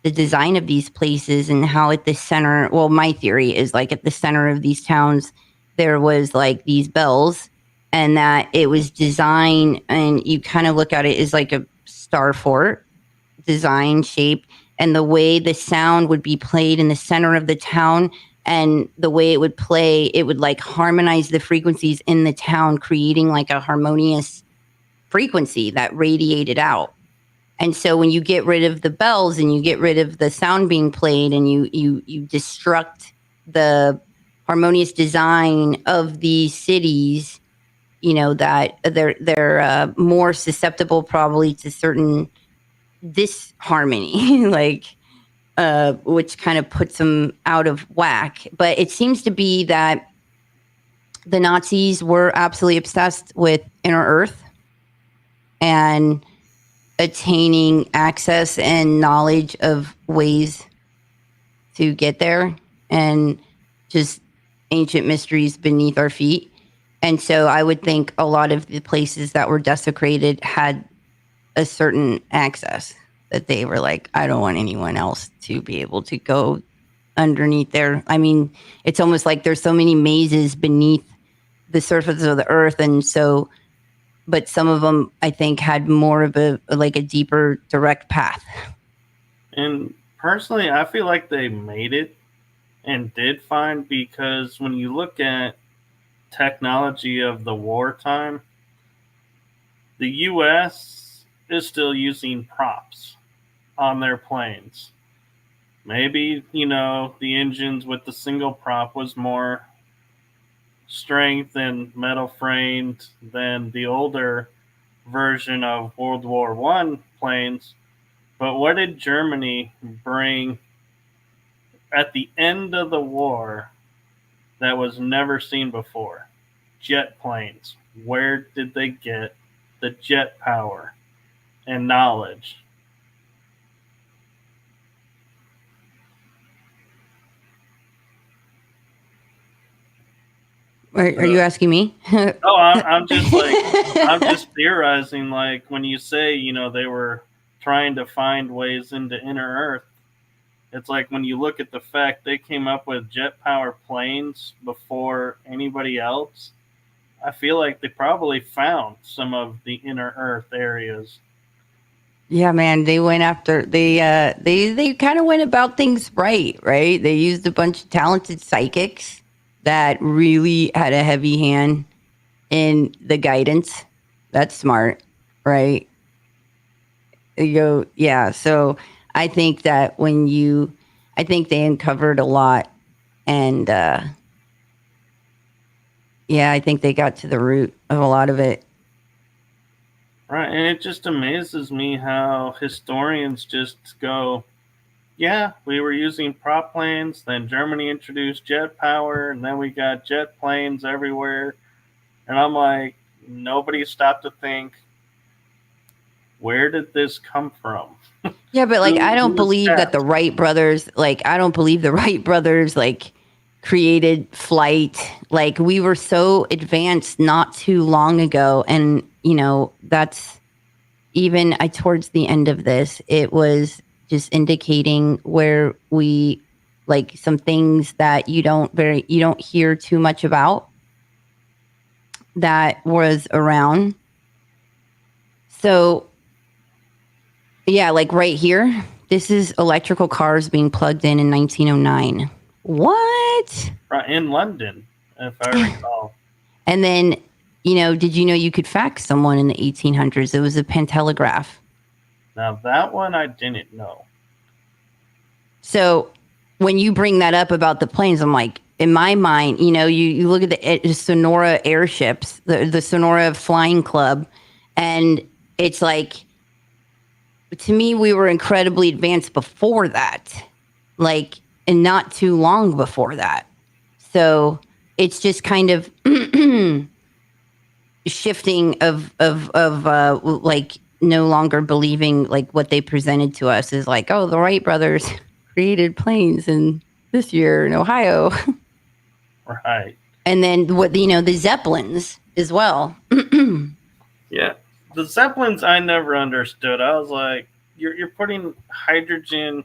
the design of these places and how at the center, well, my theory is like at the center of these towns, there was like these bells, and that it was designed, and you kind of look at it as like a star fort design shape, and the way the sound would be played in the center of the town and the way it would play, it would like harmonize the frequencies in the town, creating like a harmonious frequency that radiated out. And so when you get rid of the bells and you get rid of the sound being played and you destruct the harmonious design of these cities, that they're more susceptible probably to certain disharmony, like which kind of puts them out of whack. But it seems to be that the Nazis were absolutely obsessed with inner Earth and attaining access and knowledge of ways to get there, and just ancient mysteries beneath our feet. And so I would think a lot of the places that were desecrated had a certain access that they were like, I don't want anyone else to be able to go underneath there. I mean, it's almost like there's so many mazes beneath the surface of the earth. And so, but some of them I think had more of a deeper direct path. And personally, I feel like they made it and did fine, because when you look at technology of the wartime, the US is still using props on their planes. Maybe, the engines with the single prop was more strength and metal framed than the older version of World War One planes. But what did Germany bring at the end of the war that was never seen before? Jet planes. Where did they get the jet power and knowledge? Are you asking me? Oh, I'm just like, I'm just theorizing. Like when you say, they were trying to find ways into inner Earth, it's like when you look at the fact they came up with jet power planes before anybody else. I feel like they probably found some of the inner Earth areas. Yeah, man, they went after they kind of went about things right? They used a bunch of talented psychics that really had a heavy hand in the guidance. That's smart, right? Yeah. So I think that I think they uncovered a lot, and yeah, I think they got to the root of a lot of it. Right, and it just amazes me how historians just go, yeah, we were using prop planes, then Germany introduced jet power, and then we got jet planes everywhere. And I'm like, nobody stopped to think, where did this come from? Yeah, but like I don't Who was believe that the tapped? Wright brothers, created flight. Like we were so advanced not too long ago, and that's even towards the end of this, it was just indicating where we like some things that you don't hear too much about that was around. So yeah, like right here, this is electrical cars being plugged in 1909. What? Right, in London, if I recall. And then, did you know you could fax someone in the 1800s? It was a pantelegraph. Now, that one I didn't know. So when you bring that up about the planes, I'm like, in my mind, you look at the Sonora airships, the Sonora Flying Club, and it's like, to me, we were incredibly advanced before that, like, and not too long before that. So it's just kind of shifting of like no longer believing like what they presented to us is like, oh, the Wright brothers created planes in this year in Ohio. Right. And then the Zeppelins as well. Yeah. The Zeppelins I never understood. I was like, you're putting hydrogen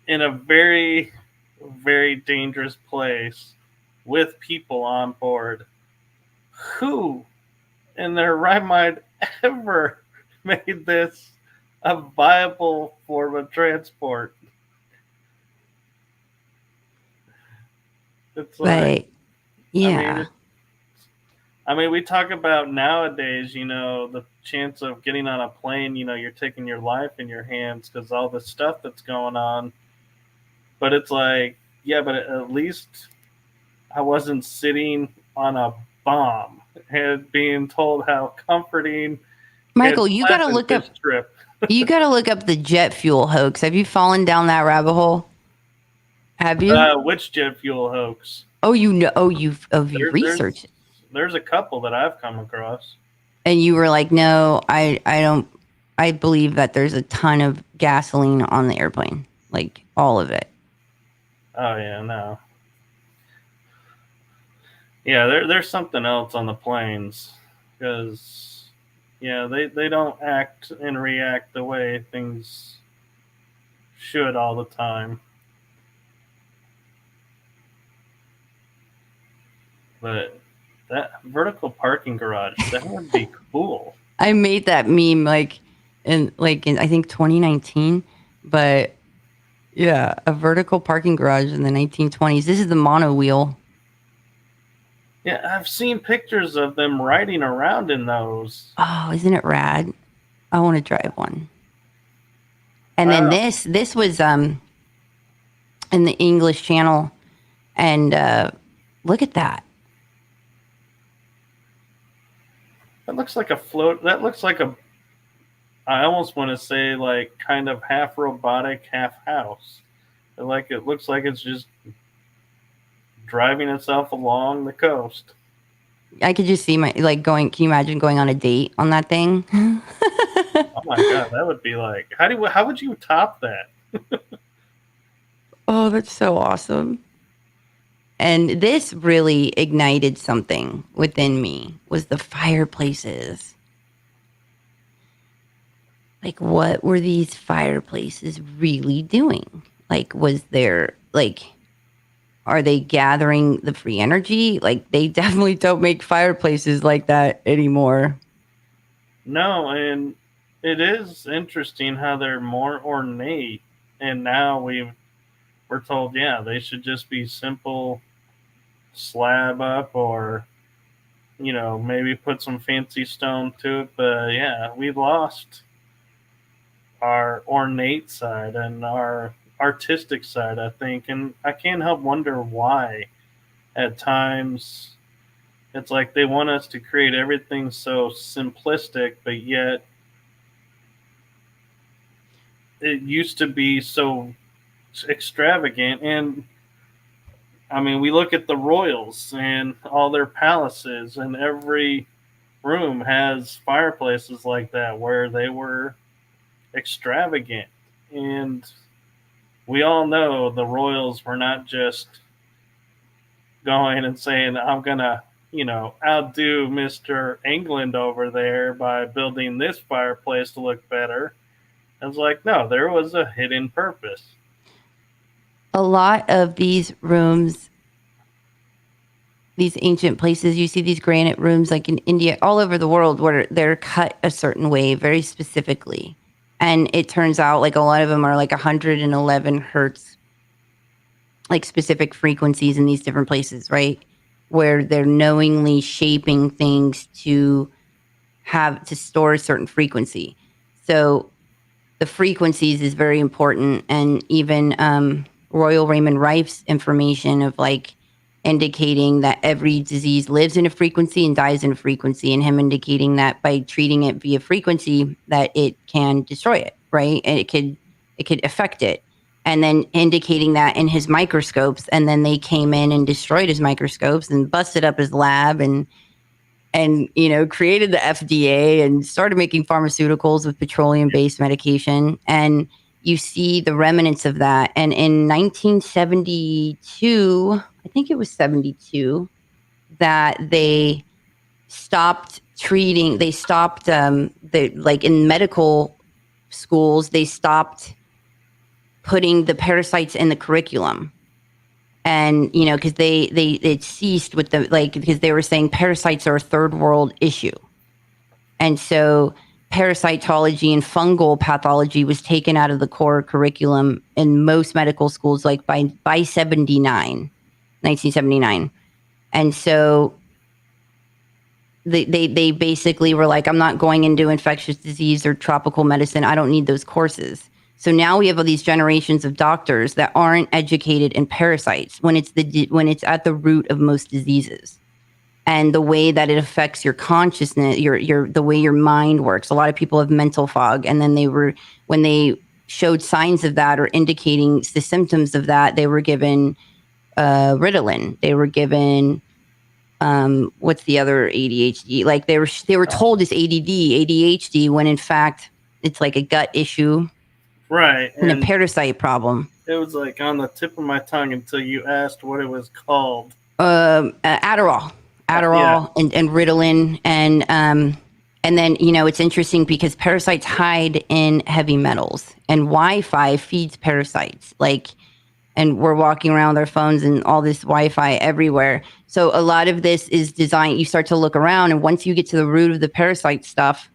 in a very, very dangerous place with people on board. Who in their right mind ever made this a viable form of transport? It's like, But yeah. I mean, we talk about nowadays, the chance of getting on a plane, you're taking your life in your hands because all the stuff that's going on. But it's like, yeah, but at least I wasn't sitting on a bomb and being told how comforting and Michael, you gotta pleasant look this up trip. the jet fuel hoax. Have you fallen down that rabbit hole? Have you? Which jet fuel hoax? Oh, you've There's researched it. there's a couple that I've come across. And you were like, no, I don't. I believe that there's a ton of gasoline on the airplane, like all of it. Oh yeah, no. Yeah, there's something else on the planes because yeah, they don't act and react the way things should all the time. But that vertical parking garage, that would be cool. I made that meme in I think 2019, but yeah, a vertical parking garage in the 1920s. This is the mono wheel. Yeah, I've seen pictures of them riding around in those. Oh, isn't it rad? I want to drive one. And then this was in the English Channel, and look at that. That looks like a float. That looks like a. I almost want to say like kind of half robotic, half house. Like it looks like it's just driving itself along the coast. I could just see going. Can you imagine going on a date on that thing? Oh my god, that would be like how would you top that? Oh, that's so awesome. And this really ignited something within me, was the fireplaces. Like, what were these fireplaces really doing? Like, was there, like, are they gathering the free energy? Like, they definitely don't make fireplaces like that anymore. No, and it is interesting how they're more ornate, and now we're told, yeah, they should just be simple slab up, or maybe put some fancy stone to it. But yeah, we've lost our ornate side and our artistic side, I think, and I can't help wonder why. At times, it's like they want us to create everything so simplistic, but yet it used to be so extravagant. And I mean, we look at the royals and all their palaces, and every room has fireplaces like that where they were extravagant. And we all know the royals were not just going and saying, I'm going to, outdo Mr. England over there by building this fireplace to look better. It's like, no, there was a hidden purpose. A lot of these rooms, these ancient places, you see these granite rooms like in India, all over the world, where they're cut a certain way, very specifically. And it turns out like a lot of them are like 111 hertz, like specific frequencies in these different places, right? Where they're knowingly shaping things to store a certain frequency. So the frequencies is very important. And even Royal Raymond Rife's information of like indicating that every disease lives in a frequency and dies in a frequency, and him indicating that by treating it via frequency that it can destroy it, right? And it could affect it. And then indicating that in his microscopes, and then they came in and destroyed his microscopes and busted up his lab and created the FDA and started making pharmaceuticals with petroleum-based medication. And you see the remnants of that. And in 1972, I think it was 72, that they stopped treating. They stopped like in medical schools, they stopped putting the parasites in the curriculum. And because it ceased with because they were saying parasites are a third world issue, and so parasitology and fungal pathology was taken out of the core curriculum in most medical schools, like by 1979. And so they basically were like, I'm not going into infectious disease or tropical medicine. I don't need those courses. So now we have all these generations of doctors that aren't educated in parasites when it's at the root of most diseases, and the way that it affects your consciousness, the way your mind works. A lot of people have mental fog, and then when they showed signs of that or indicating the symptoms of that, they were given Ritalin. They were given what's the other ADHD? Like they were told it's ADD, ADHD, when in fact it's like a gut issue. Right. And a parasite problem. It was like on the tip of my tongue until you asked what it was called. Adderall. Yeah. and Ritalin. And then, it's interesting because parasites hide in heavy metals, and Wi-Fi feeds parasites. And we're walking around with our phones and all this Wi-Fi everywhere. So a lot of this is designed, you start to look around, and once you get to the root of the parasite stuff,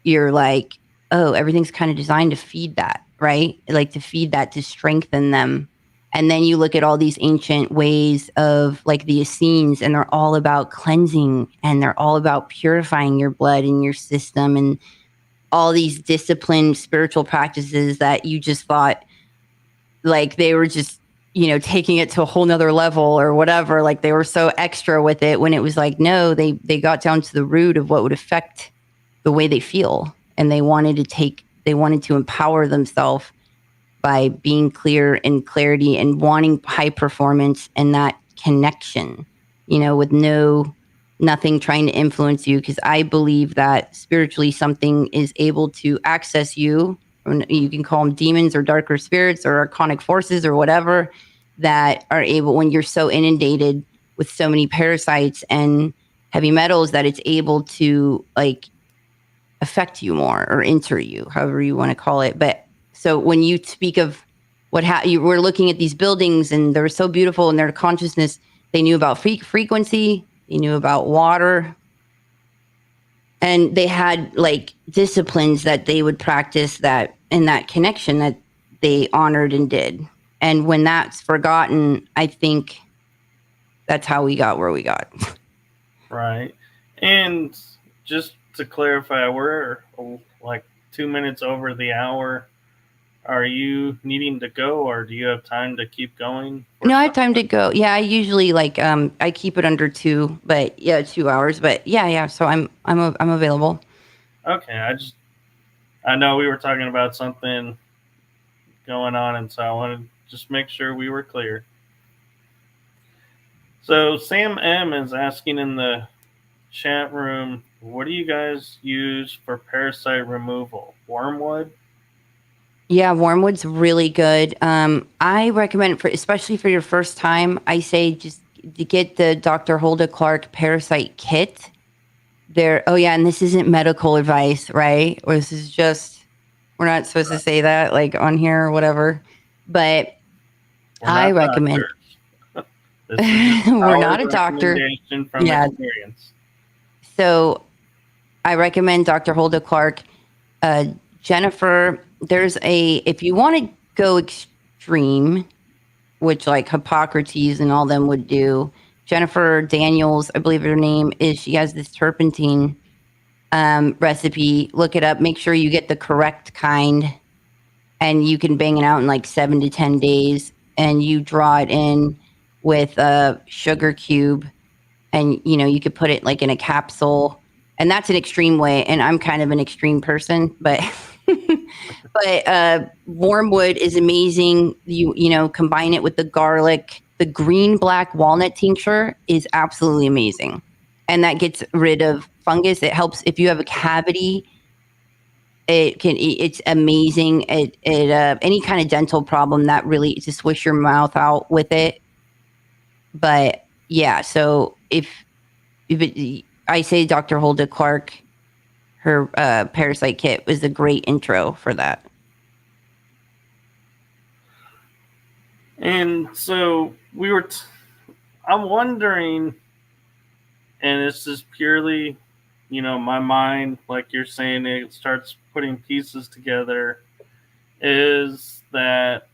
you're like, oh, everything's kind of designed to feed that, right? Like to feed that, to strengthen them. And then you look at all these ancient ways of like the Essenes, and they're all about cleansing, and they're all about purifying your blood and your system, and all these disciplined spiritual practices that you just thought like they were just, taking it to a whole nother level or whatever. Like they were so extra with it, when it was like, no, they got down to the root of what would affect the way they feel. And they wanted to empower themselves by being clear in clarity and wanting high performance and that connection, with nothing trying to influence you. Because I believe that spiritually something is able to access you. You can call them demons or darker spirits or archonic forces or whatever, that are able, when you're so inundated with so many parasites and heavy metals, that it's able to like affect you more or enter you, however you want to call it. But so when you speak of you were looking at these buildings and they were so beautiful in their consciousness, they knew about frequency, they knew about water, and they had like disciplines that they would practice that in that connection that they honored and did. And when that's forgotten, I think that's how we got where we got. Right. And just to clarify, we're like 2 minutes over the hour. Are you needing to go, or do you have time to keep going? No, I have time to go. Yeah, I usually like I keep it under 2, but yeah, 2 hours. But yeah. So I'm available. Okay, I know we were talking about something going on, and so I wanted to just make sure we were clear. So Sam M is asking in the chat room, what do you guys use for parasite removal? Wormwood? Yeah, wormwood's really good. I recommend especially for your first time, I say just to get the Dr. Hulda Clark parasite kit. And this isn't medical advice, right? Or this is just, we're not supposed to say that like on here or whatever. But I recommend. We're not a doctor. From experience. So I recommend Dr. Hulda Clark. Jennifer, if you want to go extreme, which like Hippocrates and all them would do, Jennifer Daniels, I believe her name is, she has this turpentine recipe. Look it up. Make sure you get the correct kind, and you can bang it out in like 7 to 10 days. And you draw it in with a sugar cube, and you could put it like in a capsule. And that's an extreme way. And I'm kind of an extreme person, but wormwood is amazing. You combine it with the garlic. The green black walnut tincture is absolutely amazing. And that gets rid of fungus. It helps if you have a cavity. It's amazing. Any kind of dental problem, that really, to swish your mouth out with it. But yeah, so I say Dr. Hulda Clark, her parasite kit was a great intro for that. And so I'm wondering, and it's just purely, my mind, like you're saying, it starts putting pieces together, is that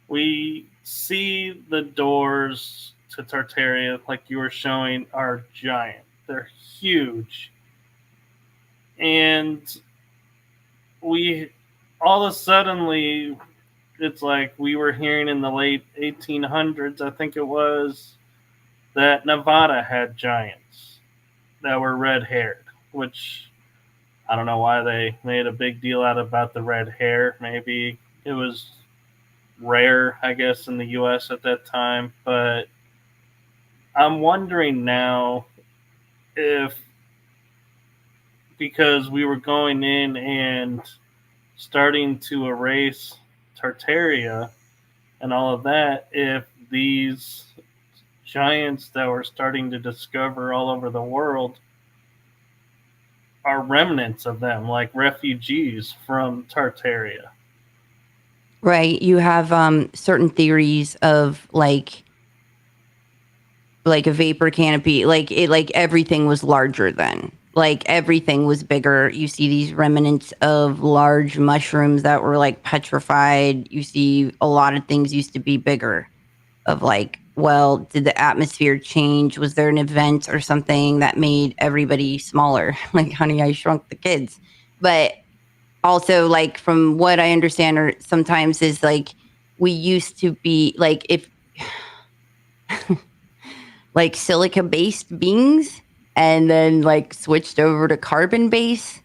we see the doors to Tartaria, like you were showing, are giant. They're huge. And all of a sudden, it's like we were hearing in the late 1800s, I think it was, that Nevada had giants that were red-haired, which I don't know why they made a big deal about the red hair. Maybe it was rare, I guess, in the U.S. at that time. But I'm wondering now if, because we were going in and starting to erase Tartaria and all of that, if these giants that we're starting to discover all over the world are remnants of them, like refugees from Tartaria. Right. You have certain theories of like a vapor canopy, like everything was larger then. Like everything was bigger. You see these remnants of large mushrooms that were like petrified. You see a lot of things used to be bigger. Of like, well, did the atmosphere change? Was there an event or something that made everybody smaller? Like Honey, I Shrunk the Kids. But also, like, from what I understand, or sometimes is like, we used to be like, if like silica based beings, and then like switched over to carbon base,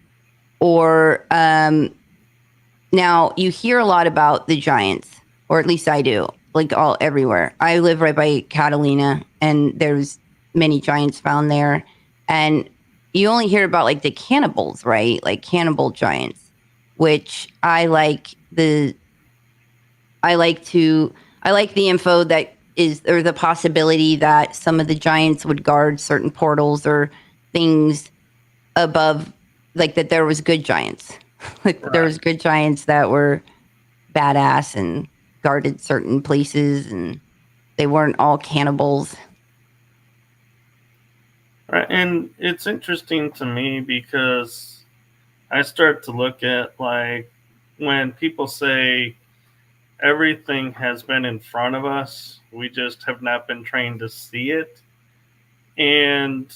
or now you hear a lot about the giants, or at least I do, like everywhere. I live right by Catalina, and there's many giants found there, and you only hear about like the cannibals, right? Like cannibal giants, which I like I like the info that is, or the possibility that some of the giants would guard certain portals or things above, like that there was good giants. Like there was good giants that were badass and guarded certain places, and they weren't all cannibals. Right. And it's interesting to me because I start to look at like when people say everything has been in front of us, we just have not been trained to see it. And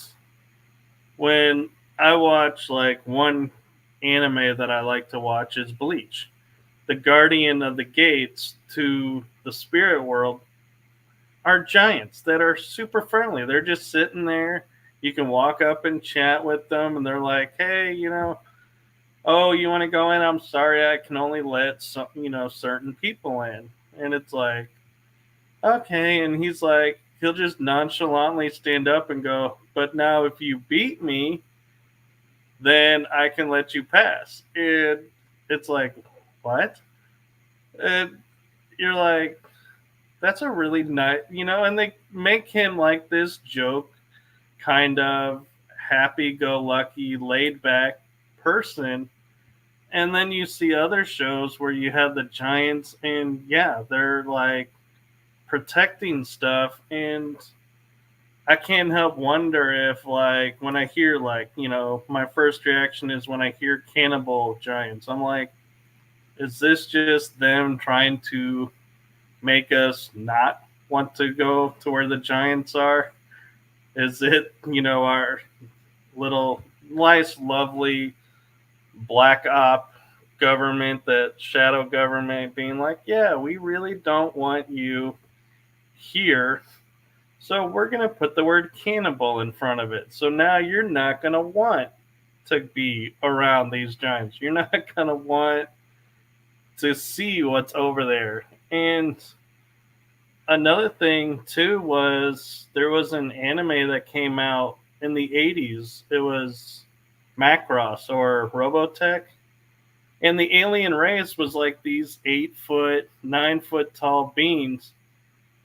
when I watch like one anime that I like to watch is Bleach. The guardian of the gates to the spirit world are giants that are super friendly. They're just sitting there. You can walk up and chat with them, and they're like, "Hey, oh, you want to go in? I'm sorry, I can only let some, certain people in." And it's like, okay. And he's like, he'll just nonchalantly stand up and go, "But now, if you beat me, then I can let you pass." And it's like, what? And you're like, that's a really nice, and they make him like this joke, kind of happy go lucky, laid back person. And then you see other shows where you have the giants, and yeah, they're like protecting stuff. And I can't help wonder if, like, when I hear, like, my first reaction is when I hear cannibal giants, I'm like, is this just them trying to make us not want to go to where the giants are? Is it, our little nice, lovely black op government, that shadow government being like, yeah, we really don't want you here. So we're going to put the word cannibal in front of it. So now you're not going to want to be around these giants. You're not going to want to see what's over there. And another thing too was there was an anime that came out in the 80s. It was Macross or Robotech. And the alien race was like these 8 foot, 9 foot tall beings,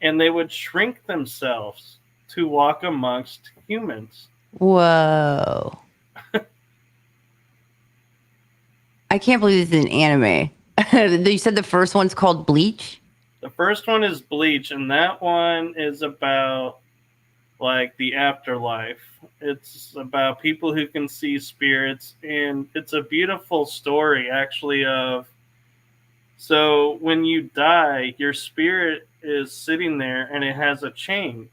and they would shrink themselves to walk amongst humans. Whoa. I can't believe this is an anime. You said the first one's called Bleach? The first one is Bleach, and that one is about like the afterlife. It's about people who can see spirits, and it's a beautiful story actually of, so when you die, your spirit is sitting there and it has a chain.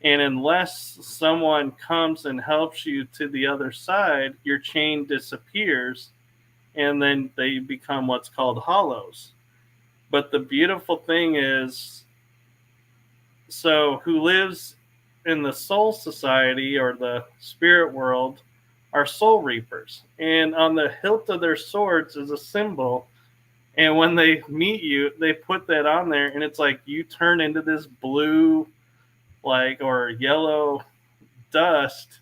And unless someone comes and helps you to the other side, your chain disappears, and then they become what's called hollows. But the beautiful thing is, so who lives in the soul society or the spirit world are soul reapers. And on the hilt of their swords is a symbol. And when they meet you, they put that on there, and it's like you turn into this blue, like, or yellow dust.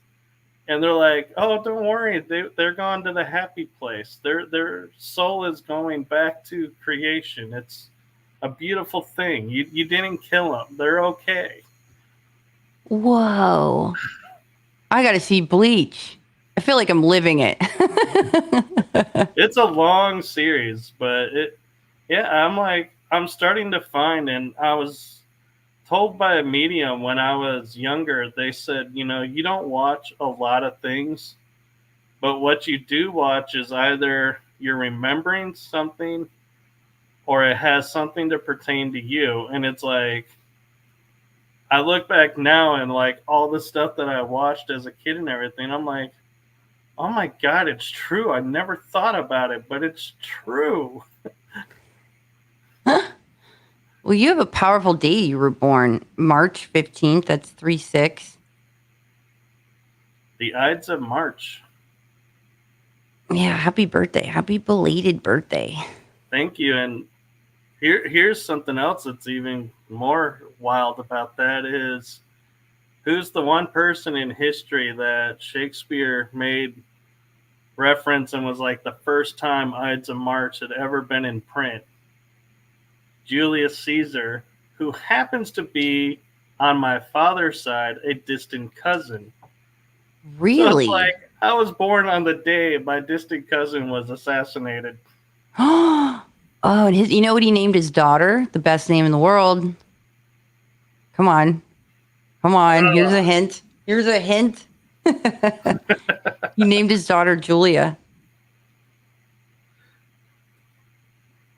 And they're like, "Oh, don't worry, they're gone to the happy place. Their soul is going back to creation. It's a beautiful thing. You didn't kill them. They're okay." Whoa. I got to see Bleach. I feel like I'm living it. It's a long series, but I'm starting to find, and I was told by a medium when I was younger, they said, you don't watch a lot of things, but what you do watch is either you're remembering something or it has something to pertain to you. And it's like, I look back now and like all the stuff that I watched as a kid and everything, I'm like, oh my God, it's true. I never thought about it, but it's true. Well, you have a powerful day. You were born March 15th. That's 3/6. The Ides of March. Yeah, happy birthday. Happy belated birthday. Thank you. And here's something else that's even more wild about that is, who's the one person in history that Shakespeare made reference and was like the first time Ides of March had ever been in print? Julius Caesar. who happens to be, on my father's side, a distant cousin. So it's Really? like I was born on the day my distant cousin was assassinated. Oh, and you know what he named his daughter? The best name in the world. Come on. Come on. Here's a hint. Here's a hint. He named his daughter Julia.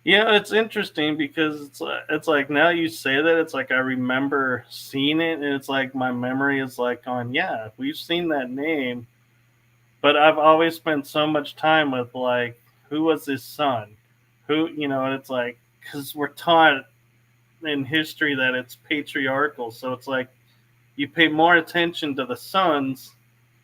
Yeah, it's interesting because it's like now you say that, it's like I remember seeing it, and it's like my memory is like going, yeah, we've seen that name, but I've always spent so much time with like, who was his son, who, and it's like, because we're taught in history that it's patriarchal, so it's like you pay more attention to the sons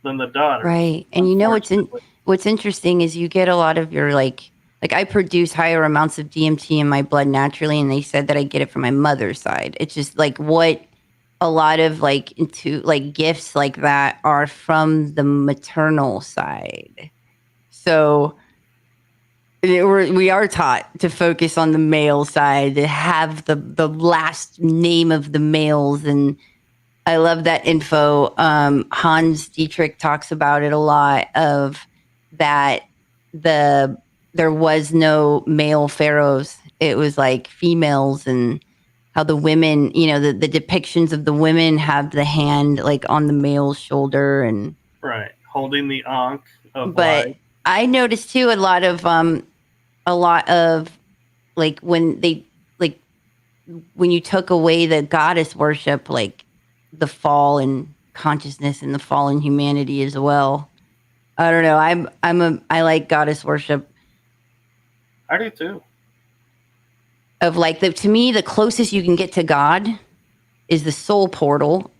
than the daughters. Right. And you know Unfortunately, what's interesting is you get a lot of your like I produce higher amounts of DMT in my blood naturally, and they said that I get it from my mother's side. It's just like what a lot of like into like gifts like that are from the maternal side. So we are taught to focus on the male side, to have the last name of the males, and I love that info. Hans Dietrich talks about it a lot, of that there was no male pharaohs. It was like females, and how the women, the depictions of the women have the hand like on the male's shoulder, and right, holding the ankh of but life. I noticed too a lot of like when you took away the goddess worship, like the fall in consciousness and the fall in humanity as well. I don't know. I like goddess worship. I do too. Of like to me, the closest you can get to God is the soul portal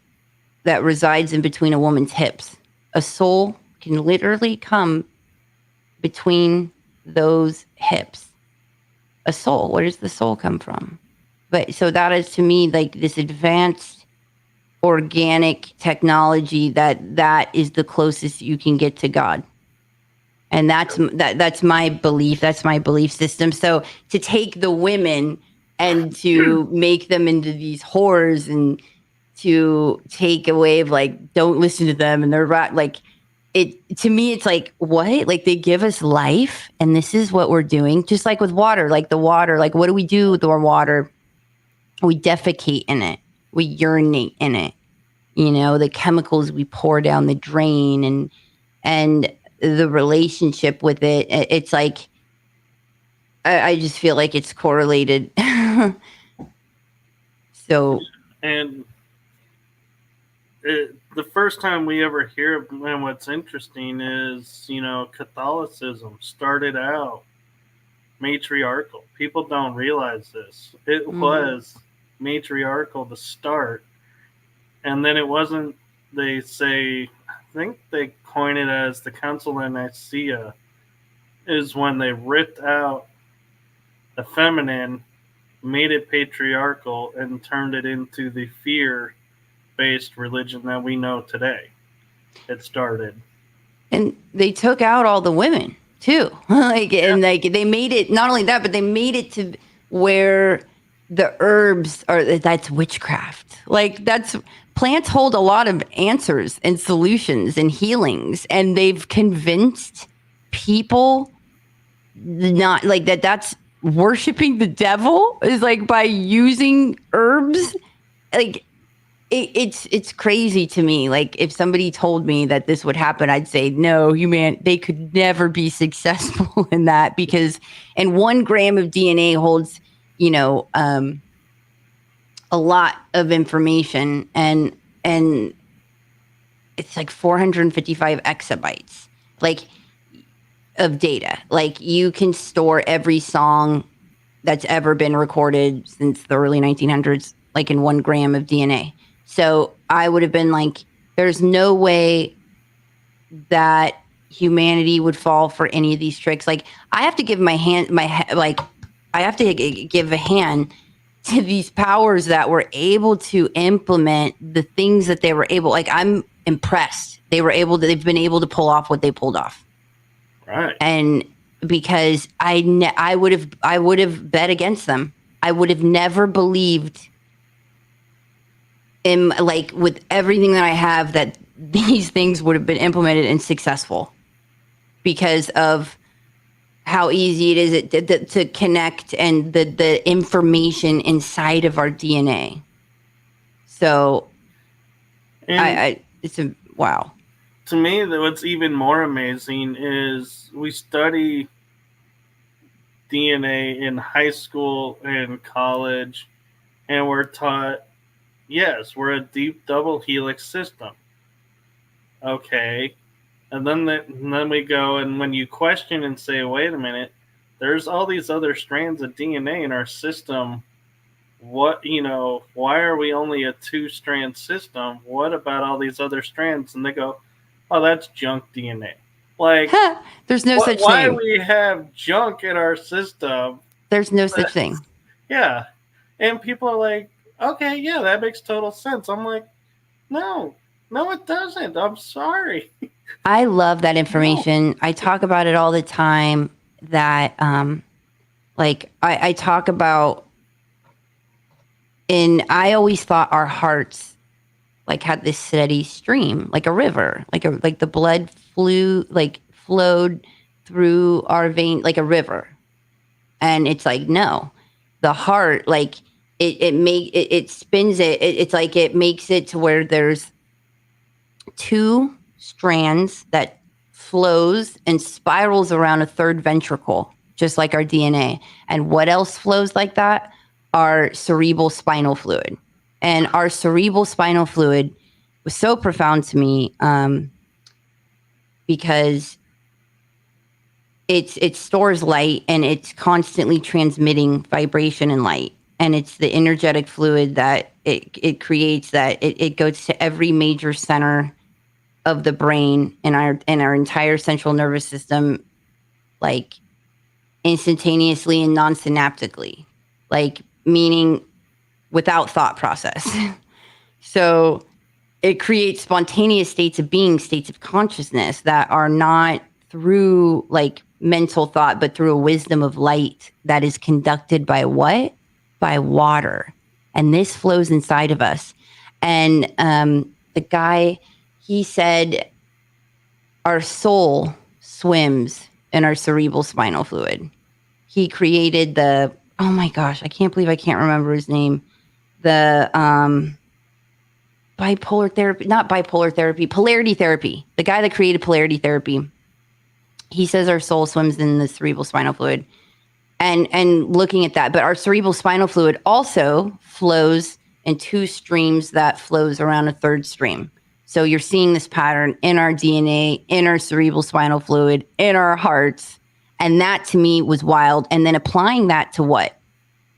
that resides in between a woman's hips. A soul can literally come between those hips. A soul. Where does the soul come from? But so that is to me like this advanced organic technology that is the closest you can get to God. And that's my belief. That's my belief system. So to take the women and to make them into these whores, and to take away of like, don't listen to them, and they're like, it to me, it's like, what? Like they give us life, and this is what we're doing. Just like with water, like the water, like what do we do with our water? We defecate in it. We urinate in it. The chemicals we pour down the drain, and the relationship with it. It's like, I just feel like it's correlated. So, And the first time we ever hear it, and what's interesting is, Catholicism started out matriarchal. People don't realize this. It was matriarchal to start, and then it wasn't. They say, I think they coin it as the Council of Nicaea, is when they ripped out the feminine, made it patriarchal, and turned it into the fear-based religion that we know today. It started. and they took out all the women too. And they made it, not only that, but they made it to where the herbs that's witchcraft. Like plants hold a lot of answers and solutions and healings, and they've convinced people not like that's worshiping the devil is like by using herbs. Like it's crazy to me. Like if somebody told me that this would happen, I'd say no, they could never be successful in that, because 1 gram of DNA holds, a lot of information, and it's like 455 exabytes like of data. Like you can store every song that's ever been recorded since the early 1900s like in 1 gram of DNA. So I would have been like, there's no way that humanity would fall for any of these tricks. Like I have to give I have to give a hand to these powers that were able to implement the things that they were able. Like I'm impressed. They've been able to pull off what they pulled off. Right. And because I would have bet against them. I would have never believed am like with everything that I have that these things would have been implemented and successful because of how easy it is to connect and the information inside of our DNA. So And it's a wow. to me, what's even more amazing is we study DNA in high school and college, and we're taught, yes, we're a deep double helix system. Okay. And then we go, and when you question and say, wait a minute, there's all these other strands of DNA in our system. What, why are we only a 2-strand system? What about all these other strands? And they go, oh, that's junk DNA. Like, there's no such why thing. we have junk in our system? There's no such thing. Yeah. And people are like, okay, yeah, that makes total sense. I'm like, no, it doesn't. I'm sorry. I love that information. No. I talk about it all the time that, like, I talk about, and I always thought our hearts like had this steady stream, like a river, like the blood flowed through our vein like a river. And it's like, no, the heart, like it spins it. It's like it makes it to where there's 2 strands that flows and spirals around a 3rd ventricle, just like our DNA. And what else flows like that? Our cerebral spinal fluid. And our cerebral spinal fluid was so profound to me because it stores light and it's constantly transmitting vibration and light. And it's the energetic fluid that it creates, that it goes to every major center of the brain and our entire central nervous system, like instantaneously and non-synaptically, like meaning without thought process. So it creates spontaneous states of being, states of consciousness that are not through like mental thought, but through a wisdom of light that is conducted by what? By water. And this flows inside of us. And the guy, he said, our soul swims in our cerebral spinal fluid. He created oh my gosh, I can't believe I can't remember his name. The polarity therapy. The guy that created polarity therapy. He says our soul swims in the cerebral spinal fluid. And looking at that, but our cerebral spinal fluid also flows in 2 streams that flows around a 3rd stream. So you're seeing this pattern in our DNA, in our cerebral spinal fluid, in our hearts. And that to me was wild. And then applying that to what?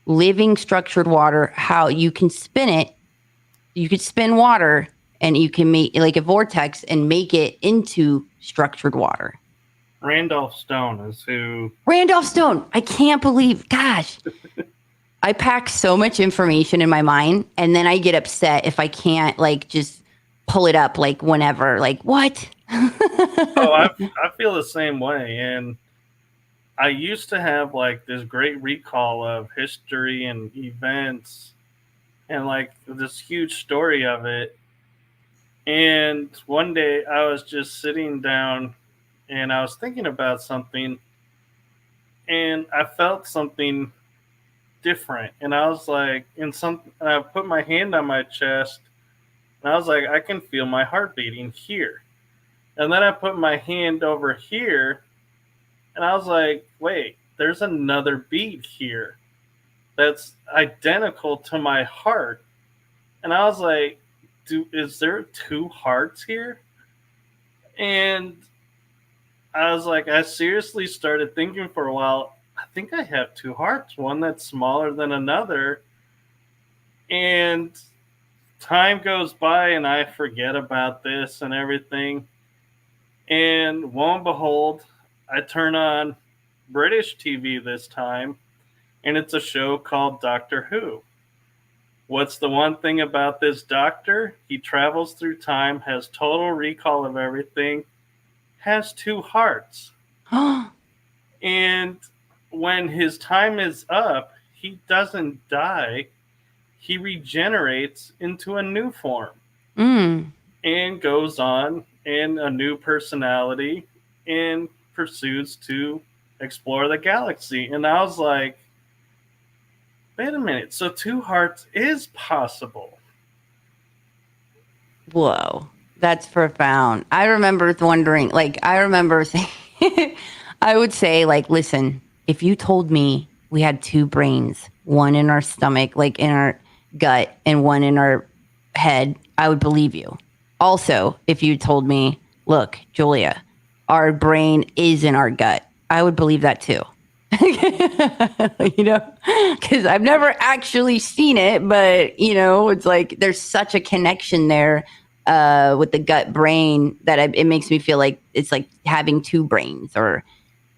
Living structured water, how you can spin it. You could spin water and you can make like a vortex and make it into structured water. Randolph Stone is who. Randolph Stone. I can't believe, gosh. I pack so much information in my mind and then I get upset if I can't like just pull it up like whenever. Like, what? I feel the same way. And I used to have like this great recall of history and events and like this huge story of it. And one day I was just sitting down and I was thinking about something and I felt something different. And I was like, and I put my hand on my chest and I was like, I can feel my heart beating here. And then I put my hand over here and I was like, wait, there's another beat here that's identical to my heart. And I was like, is there 2 hearts here? And I was like, I seriously started thinking for a while, I think I have 2 hearts, one that's smaller than another. And time goes by and I forget about this and everything. And lo and behold, I turn on British TV this time, and it's a show called Doctor Who. What's the one thing about this doctor? He travels through time, has total recall of everything, has 2 hearts. And when his time is up, he doesn't die. he regenerates into a new form Mm. and goes on in a new personality and pursues to explore the galaxy. And I was like, wait a minute, so two hearts is possible. Whoa, that's profound. I remember wondering, like, I remember saying, I would say, like, listen, if you told me we had two brains, one in our stomach, like in our gut, and one in our head, I would believe you. Also, if you told me, look, Julia, our brain is in our gut, I would believe that too. You know, because I've never actually seen it, but you know, it's like there's such a connection there with the gut brain that it makes me feel like it's like having two brains, or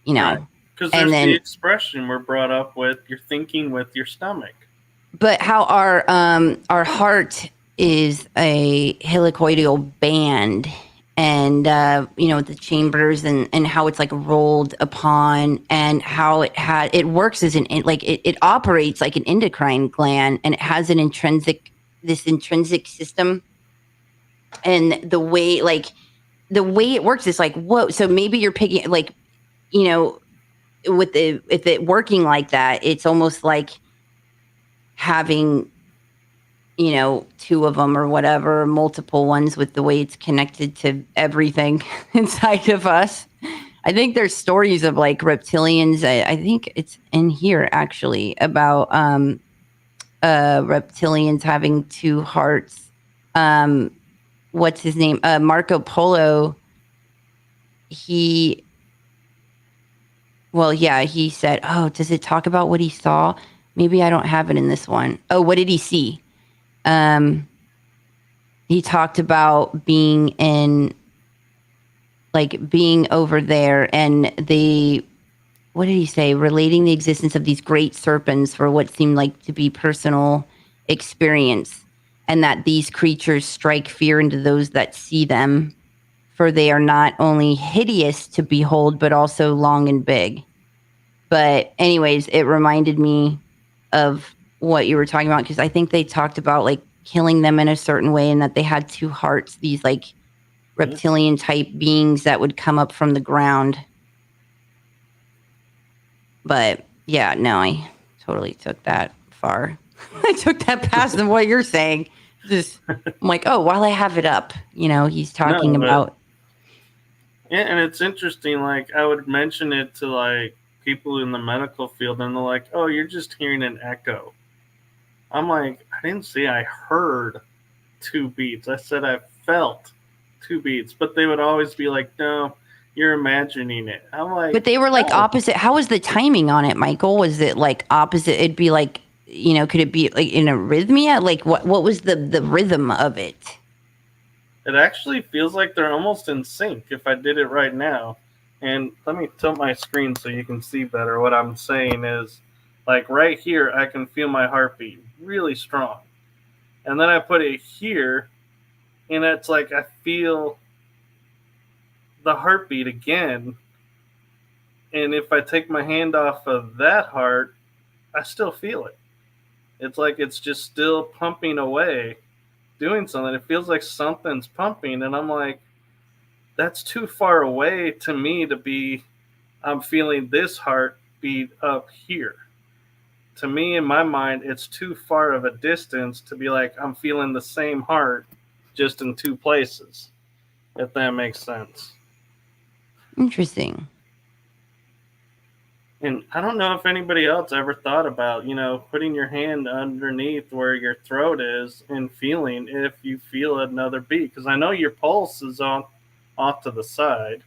you know, Right. Because and there's the then expression we're brought up with, you're thinking with your stomach. but how our heart is a helicoidal band, and you know, the chambers, and how it's like rolled upon, and how it works as it operates like an endocrine gland, and it has an intrinsic system, and the way it works is like, whoa. So maybe you're picking, like, you know, if it working like that, it's almost like having, you know, two of them or whatever, multiple ones, with the way it's connected to everything inside of us. I think there's stories of like reptilians. I think it's in here actually about reptilians having two hearts. What's his name? Marco Polo. He said, oh, does it talk about what he saw? Maybe I don't have it in this one. Oh, what did he see? He talked about being over there, and what did he say? Relating the existence of these great serpents for what seemed like to be personal experience, and that these creatures strike fear into those that see them, for they are not only hideous to behold, but also long and big. But anyways, it reminded me of what you were talking about, because I think they talked about like killing them in a certain way, and that they had two hearts, these like reptilian type beings that would come up from the ground. But yeah, no, I totally took that far. I took that past than what you're saying. Just, I'm like, oh, while I have it up, you know, he's talking about. Yeah, and it's interesting. Like, I would mention it to like people in the medical field, and they're like, "Oh, you're just hearing an echo." I'm like, I didn't say I heard two beats. I said I felt two beats. But they would always be like, "No, you're imagining it." I'm like, but they were like opposite. How was the timing on it, Michael? Was it like opposite? It'd be like, you know, could it be like in a rhythmia? Like what was the rhythm of it? It actually feels like they're almost in sync if I did it right now. And let me tilt my screen so you can see better. What I'm saying is, like right here, I can feel my heartbeat really strong. And then I put it here, and it's like I feel the heartbeat again. And if I take my hand off of that heart, I still feel it. It's like it's just still pumping away, doing something. It feels like something's pumping, and I'm like, that's too far away to me to be, I'm feeling this heartbeat up here. To me, in my mind, it's too far of a distance to be like, I'm feeling the same heart just in two places, if that makes sense. Interesting. And I don't know if anybody else ever thought about, you know, putting your hand underneath where your throat is and feeling if you feel another beat. Because I know your pulse is off to the side.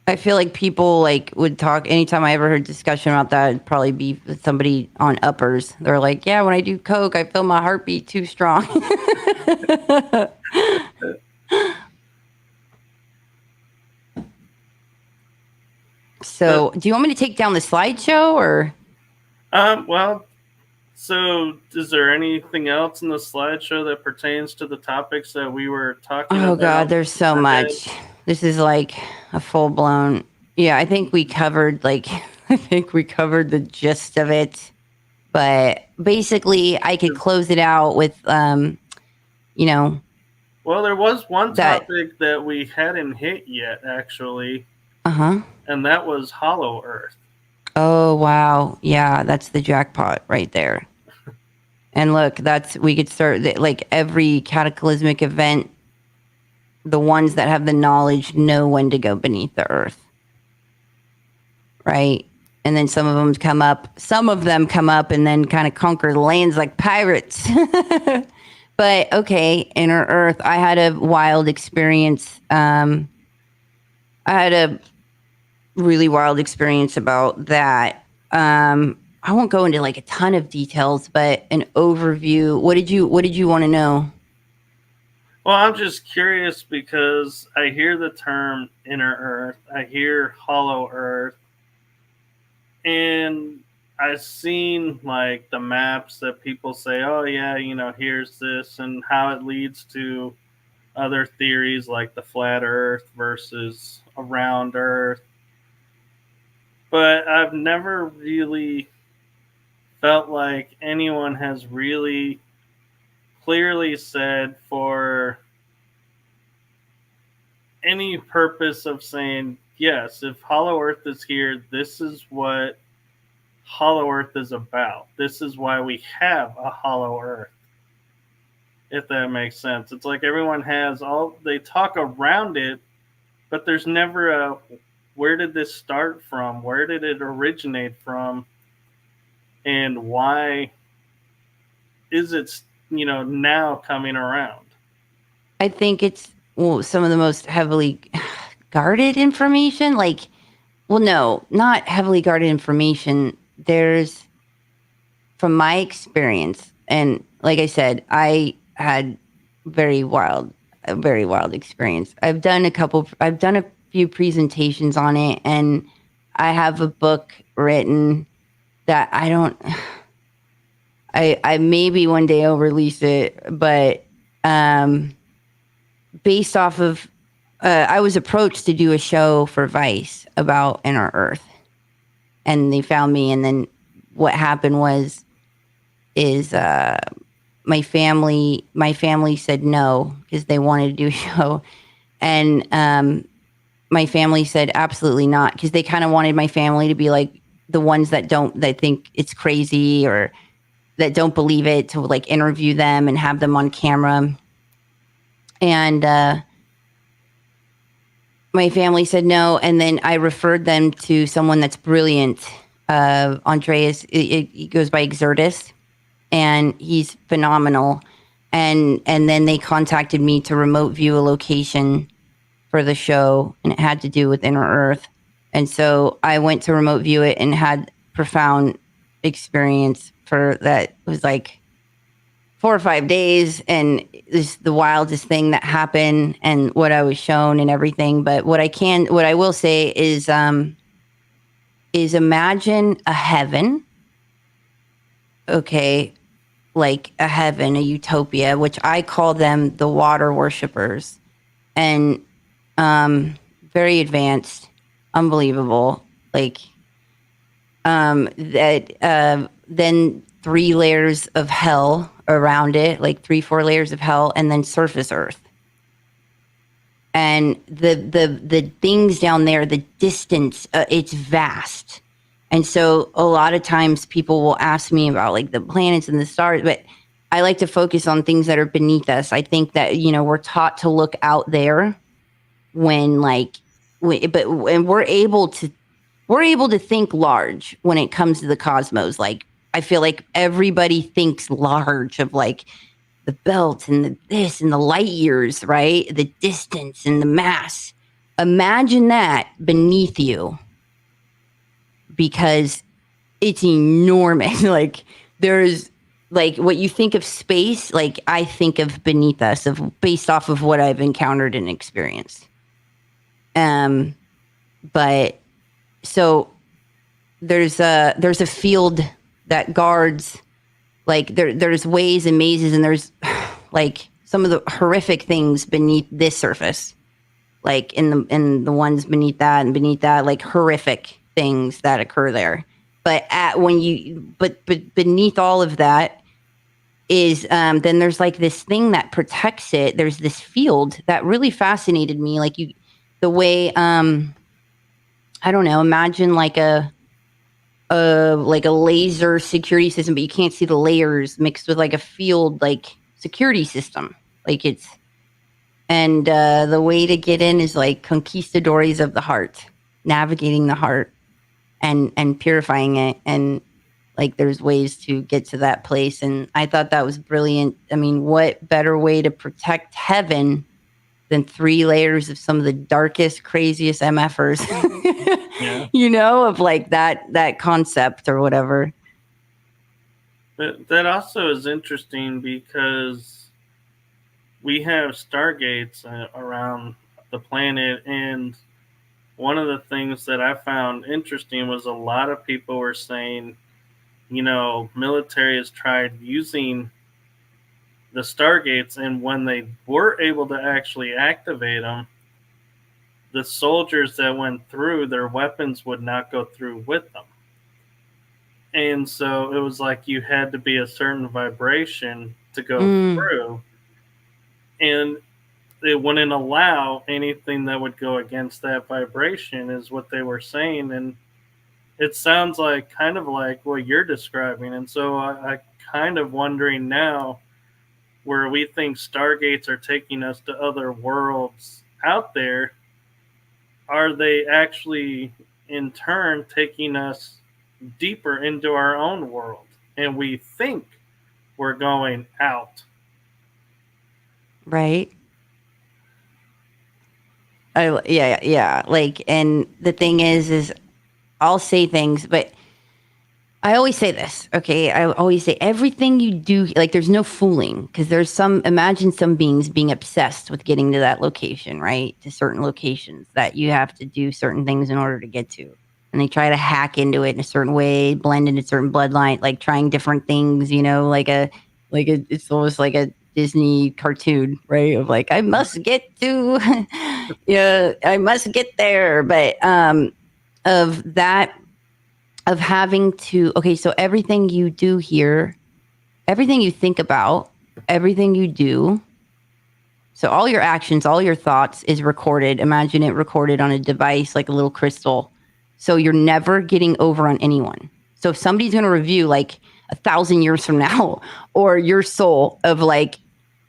I feel like people like would talk anytime I ever heard discussion about that. It'd probably be somebody on uppers. They're like, "Yeah, when I do coke, I feel my heartbeat too strong." So, do you want me to take down the slideshow, or? Well, so is there anything else in the slideshow that pertains to the topics that we were talking about? Oh God, there's so much. This is like a full blown. Yeah, I think we covered the gist of it. But basically, I could close it out with, you know, Well, there was one that. topic that we hadn't hit yet, actually, Uh-huh. and that was Hollow Earth. Oh, wow. Yeah, that's the jackpot right there. And look, we could start, like, every cataclysmic event, the ones that have the knowledge know when to go beneath the earth. Right? And then some of them come up and then kind of conquer the lands like pirates. But okay, inner earth. I had a wild experience. I had a really wild experience about that. I won't go into like a ton of details, but an overview. What did you want to know? Well, I'm just curious because I hear the term inner earth, I hear hollow earth, and I've seen like the maps that people say, oh, yeah, here's this, and how it leads to other theories like the flat earth versus a round earth. But I've never really felt like anyone has really clearly said for any purpose of saying, yes, if Hollow Earth is here, this is what Hollow Earth is about. This is why we have a Hollow Earth. If that makes sense. It's like everyone they talk around it, but there's never a, where did this start from? Where did it originate from? And why is it, now coming around? I think it's some of the most heavily guarded information. Like, well, no, not heavily guarded information. There's, from my experience, and like I said, I had a very wild experience. I've done a few presentations on it, and I have a book written that I maybe one day I'll release it, but based off of, I was approached to do a show for Vice about inner earth, and they found me. And then what happened is my family said no because they wanted to do a show, and my family said absolutely not, because they kind of wanted my family to be like the ones that think it's crazy or that don't believe it, to like interview them and have them on camera. And my family said no, and then I referred them to someone that's brilliant. Andreas, he goes by Exertus, and he's phenomenal. And then they contacted me to remote view a location for the show, and it had to do with inner earth. And so I went to remote view it and had profound experience for that. It was like 4 or 5 days, and this the wildest thing that happened, and what I was shown and everything. But what I will say is imagine a heaven. Okay, like a heaven, a utopia, which I call them the water worshippers, and very advanced, unbelievable. Like that. Then 3 layers of hell around it, like 3-4 layers of hell, and then surface earth. And the things down there, the distance, it's vast. And so a lot of times people will ask me about like the planets and the stars, but I like to focus on things that are beneath us. I think that, we're taught to look out there when we're able to think large when it comes to the cosmos. Like, I feel like everybody thinks large of like the belt and this and the light years, right? The distance and the mass. Imagine that beneath you, because it's enormous. Like, there's like what you think of space, like I think of beneath us, based off of what I've encountered and experienced. But so there's a field that guards, like there's ways and mazes, and there's like some of the horrific things beneath this surface, like in the ones beneath that, like horrific things that occur there. But but beneath all of that is then there's like this thing that protects it. There's this field that really fascinated me. Like the way I don't know, imagine like a laser security system, but you can't see the layers mixed with like a field like security system. Like it's and the way to get in is like conquistadores of the heart, navigating the heart and purifying it, and like there's ways to get to that place. And I thought that was brilliant. I mean, what better way to protect heaven than 3 layers of some of the darkest, craziest MFers, Yeah. you know, of like that concept or whatever. That also is interesting because we have stargates around the planet, and one of the things that I found interesting was a lot of people were saying, military has tried using the stargates, and when they were able to actually activate them, the soldiers that went through, their weapons would not go through with them. And so it was like you had to be a certain vibration to go through, and they wouldn't allow anything that would go against that vibration, is what they were saying. And it sounds like kind of like what you're describing. And so I kind of wondering now, where we think stargates are taking us to other worlds out there, are they actually in turn taking us deeper into our own world? And we think we're going out. Right. Yeah. Like, and the thing is I'll say things, but I always say this, okay? I always say everything you do, like there's no fooling, because imagine some beings being obsessed with getting to that location, right? To certain locations that you have to do certain things in order to get to. And they try to hack into it in a certain way, blend into certain bloodline, like trying different things, it's almost like a Disney cartoon, right? Of like, I must get to, yeah, I must get there. But of that, of having to, okay, so everything you do here, everything you think about, everything you do, so all your actions, all your thoughts is recorded. Imagine it recorded on a device like a little crystal. So you're never getting over on anyone. So if somebody's going to review like 1,000 years from now, or your soul of like,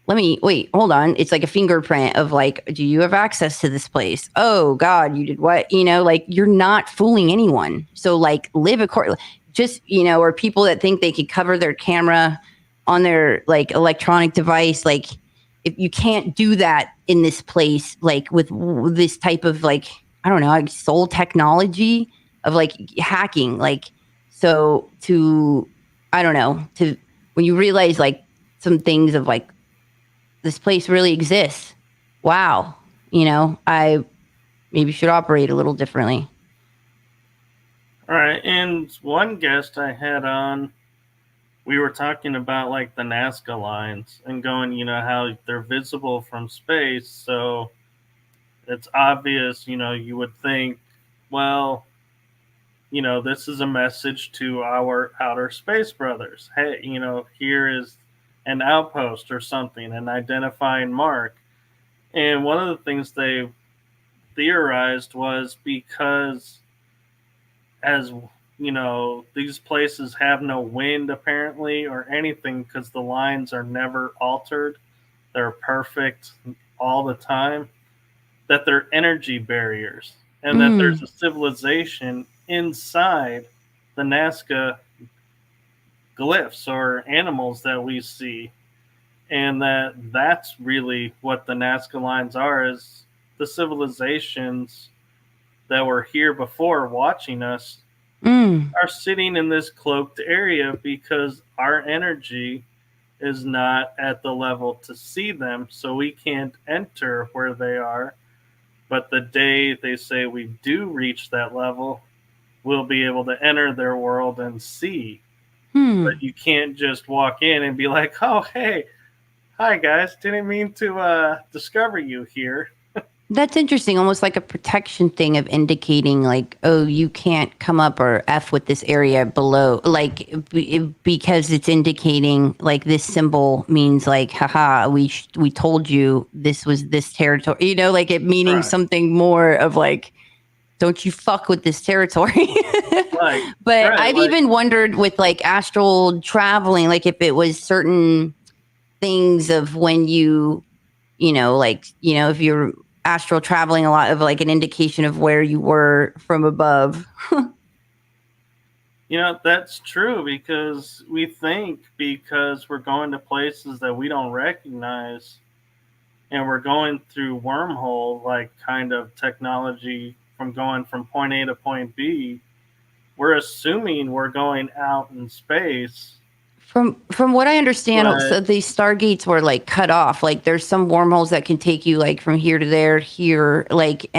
hold on. It's like a fingerprint of like, do you have access to this place? Oh God, you did what? Like you're not fooling anyone. So like live accordingly. Just, or people that think they could cover their camera on their like electronic device, like if you can't do that in this place, like with this type of like, I don't know, like soul technology of like hacking, like, so I don't know, when you realize like some things of like, this place really exists. Wow. I maybe should operate a little differently. All right. And one guest I had on, we were talking about like the Nazca lines and going, how they're visible from space. So it's obvious, you would think, well, this is a message to our outer space brothers. Hey, here is an outpost or something, an identifying mark. And one of the things they theorized was because, as these places have no wind apparently or anything, because the lines are never altered, they're perfect all the time, that they're energy barriers, and that there's a civilization inside the Nazca glyphs or animals that we see, and that's really what the Nazca lines are, is the civilizations that were here before watching us are sitting in this cloaked area because our energy is not at the level to see them, so we can't enter where they are. But the day they say we do reach that level, we'll be able to enter their world and see. But you can't just walk in and be like, oh, hey, hi guys, didn't mean to discover you here. That's interesting. Almost like a protection thing of indicating, like, oh, you can't come up or F with this area below, like, because it's indicating, like, this symbol means, like, haha, we told you this was this territory, like it meaning Right. something more of like, don't you fuck with this territory. Like, But right, I've like, even wondered with like astral traveling, like if it was certain things of when like, if you're astral traveling a lot of like an indication of where you were from above. that's true because we think because we're going to places that we don't recognize and we're going through wormhole like kind of technology from going from point A to point B, we're assuming we're going out in space. From what I understand, But so these stargates were like cut off. Like there's some wormholes that can take you like from here to there, here, like,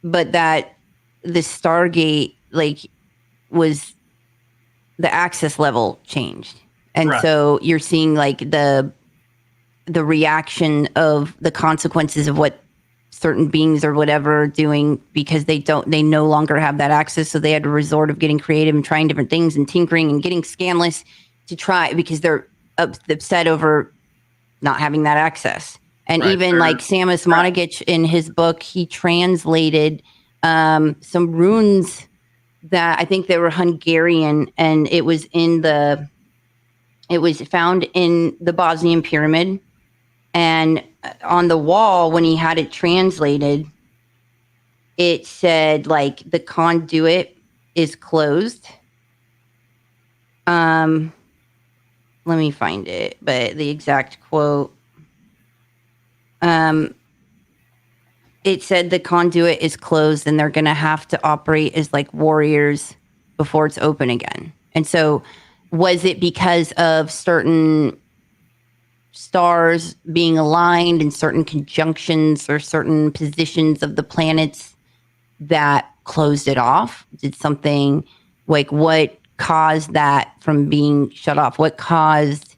but that the stargate like was the access level changed, and right, so you're seeing like the reaction of the consequences of what certain beings or whatever are doing because they no longer have that access, so they had to resort of getting creative and trying different things and tinkering and getting scanless to try because they're upset over not having that access. And right. even like They're Samus trapped. Monagich in his book, he translated some runes that I think they were Hungarian, and it was found in the Bosnian pyramid. And on the wall, when he had it translated, it said like the conduit is closed. Let me find it, but the exact quote. It said the conduit is closed and they're going to have to operate as like warriors before it's open again. And so, was it because of certain stars being aligned in certain conjunctions or certain positions of the planets that closed it off? Did something like what caused that from being shut off? What caused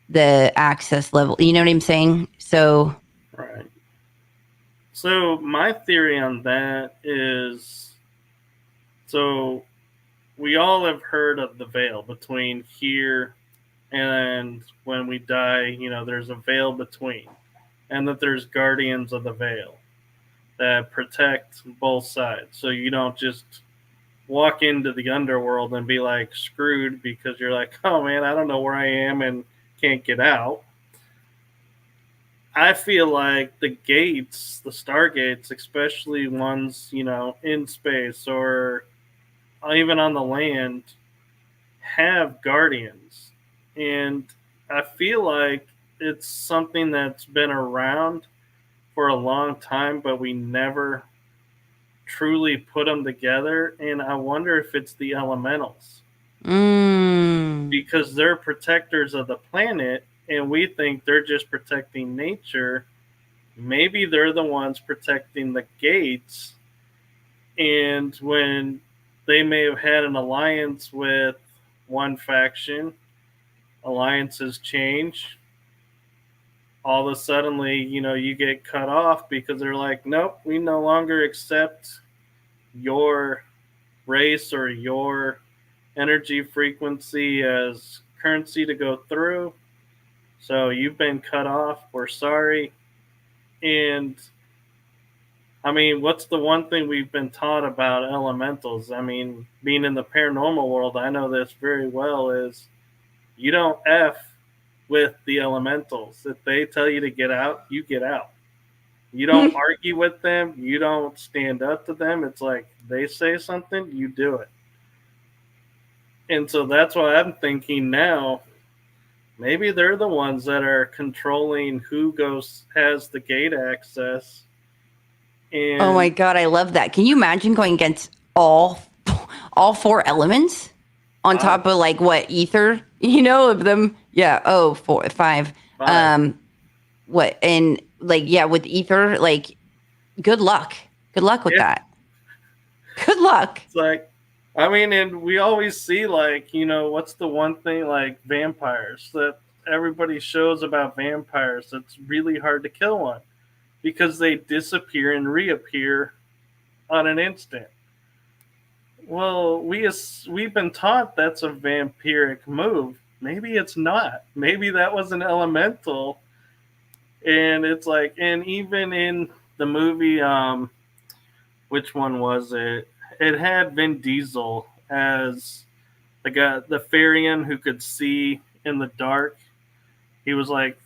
the access level? You know what I'm saying? So, Right. So my theory on that is, so we all have heard of the veil between here and when we die, there's a veil between, and that there's guardians of the veil that protect both sides. So you don't just walk into the underworld and be like screwed because you're like, oh man, I don't know where I am and can't get out. I feel like the gates, the stargates, especially ones, in space or even on the land, have guardians. And I feel like it's something that's been around for a long time, but we never truly put them together. And I wonder if it's the elementals because they're protectors of the planet and we think they're just protecting nature. Maybe they're the ones protecting the gates. And when they may have had an alliance with one faction, alliances change. All of a suddenly, you get cut off because they're like, nope, we no longer accept your race or your energy frequency as currency to go through. So you've been cut off. We're sorry. And I mean, what's the one thing we've been taught about elementals? I mean, being in the paranormal world, I know this very well is you don't F with the elementals. If they tell you to get out, you get out. You don't argue with them. You don't stand up to them. It's like they say something, you do it. And so that's why I'm thinking now, maybe they're the ones that are controlling who has the gate access. oh my And god, I love that. Can you imagine going against all four elements on I, top of like what ether? Of them. Yeah. Oh, 4, 5. I, What and like yeah, with ether, like good luck. Good luck with yeah, that. Good luck. it's like, I mean, and we always see like, what's the one thing like vampires that everybody shows about vampires that's really hard to kill one. because they disappear and reappear on an instant. Well, we've been taught that's a vampiric move. Maybe it's not. Maybe that was an elemental. And it's like, and even in the movie, which one was it? It had Vin Diesel as the guy, the Farian who could see in the dark. He was like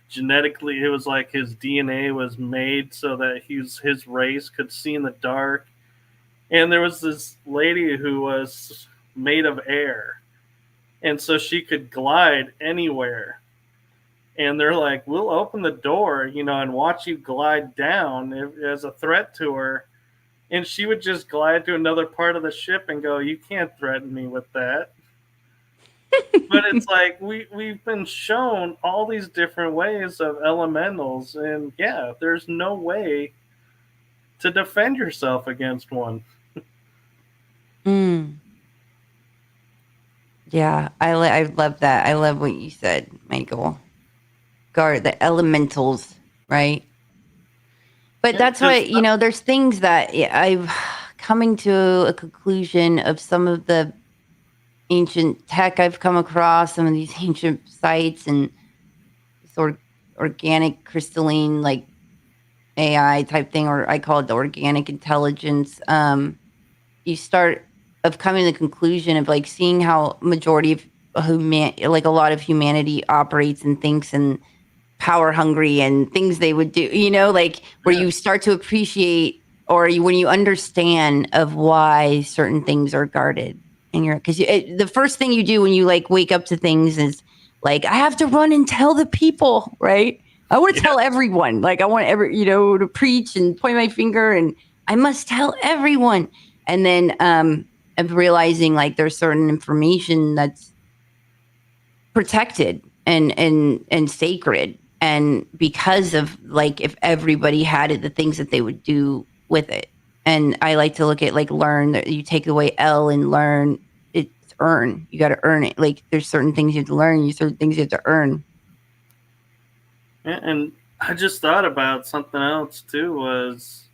genetically, it was like his DNA was made so that his race could see in the dark. And there was this lady who was made of air, and so she could glide anywhere. And they're like, "We'll open the door, and watch you glide down as a threat to her." And she would just glide to another part of the ship and go, "You can't threaten me with that." But it's like we've been shown all these different ways of elementals, and yeah, there's no way to defend yourself against one. Mm. Yeah, I love that. I love what you said, Michael. Guard the elementals, right? But Yeah, that's why, because there's things that I've coming to a conclusion of some of the ancient tech I've come across, some of these ancient sites and sort of organic crystalline like AI type thing, or I call it the organic intelligence. You start of coming to the conclusion of like seeing how majority of like a lot of humanity operates and thinks and power hungry and things they would do, like where yeah, you start to appreciate when you understand of why certain things are guarded and because the first thing you do when you like wake up to things is like, I have to run and tell the people, right? I want to yeah, tell everyone, like I want to preach and point my finger and I must tell everyone. And then of realizing like there's certain information that's protected and sacred, and because of like if everybody had it, the things that they would do with it. And I like to look at like learn, that you take away L and learn, it's earn. You got to earn it. Like there's certain things you have to learn, you certain things you have to earn. and I just thought about something else too. Was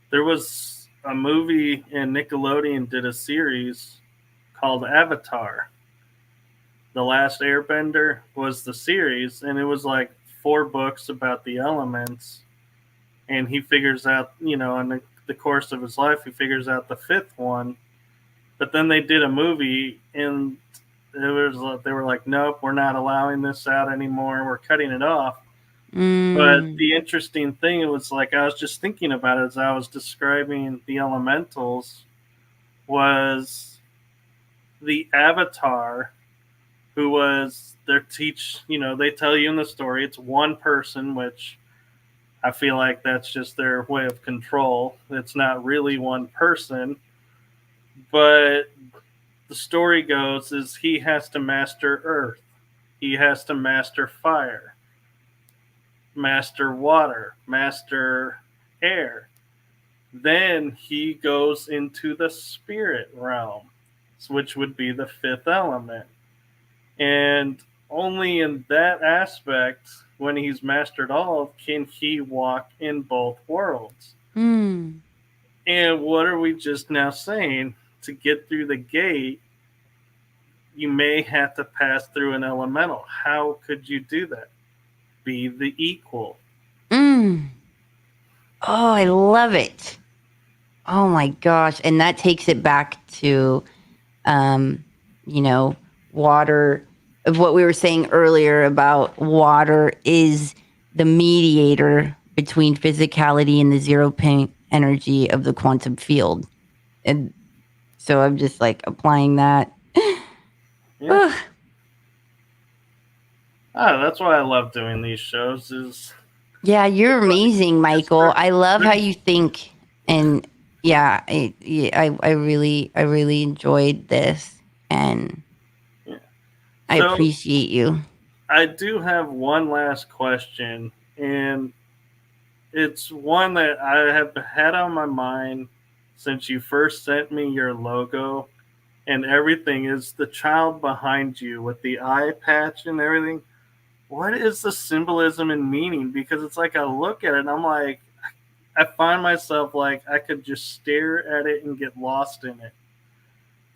there was a movie and Nickelodeon did a series called Avatar. The Last Airbender was the series, and it was like 4 books about the elements. And he figures out, in the course of his life, he figures out the fifth one. But then they did a movie, and they were like, "Nope, we're not allowing this out anymore. We're cutting it off." But Mm. the interesting thing, it was like I was just thinking about it as I was describing the elementals, was the Avatar who was their they tell you in the story it's one person, which I feel like that's just their way of control. It's not really one person, but the story goes is he has to master earth, he has to master fire, master water, master air. Then he goes into the spirit realm, which would be the fifth element. And only in that aspect, when he's mastered all, can he walk in both worlds. Mm. And what are we just now saying? To get through the gate, you may have to pass through an elemental. How could you do that? Be the equal. Mm. Oh, I love it. Oh my gosh. And that takes it back to um, water, of what we were saying earlier about water is the mediator between physicality and the zero point energy of the quantum field. And so I'm just like applying that. Yeah. That's why I love doing these shows. Is Yeah, you're amazing, Michael. I love how pretty, you think. And yeah, I really enjoyed this, and yeah. I So appreciate you. I do have one last question, and it's one that I have had on my mind since you first sent me your logo and everything. Is the child behind you with the eye patch and everything? what is the symbolism and meaning? Because it's like I look at it and I'm like, I find myself like I could just stare at it and get lost in it.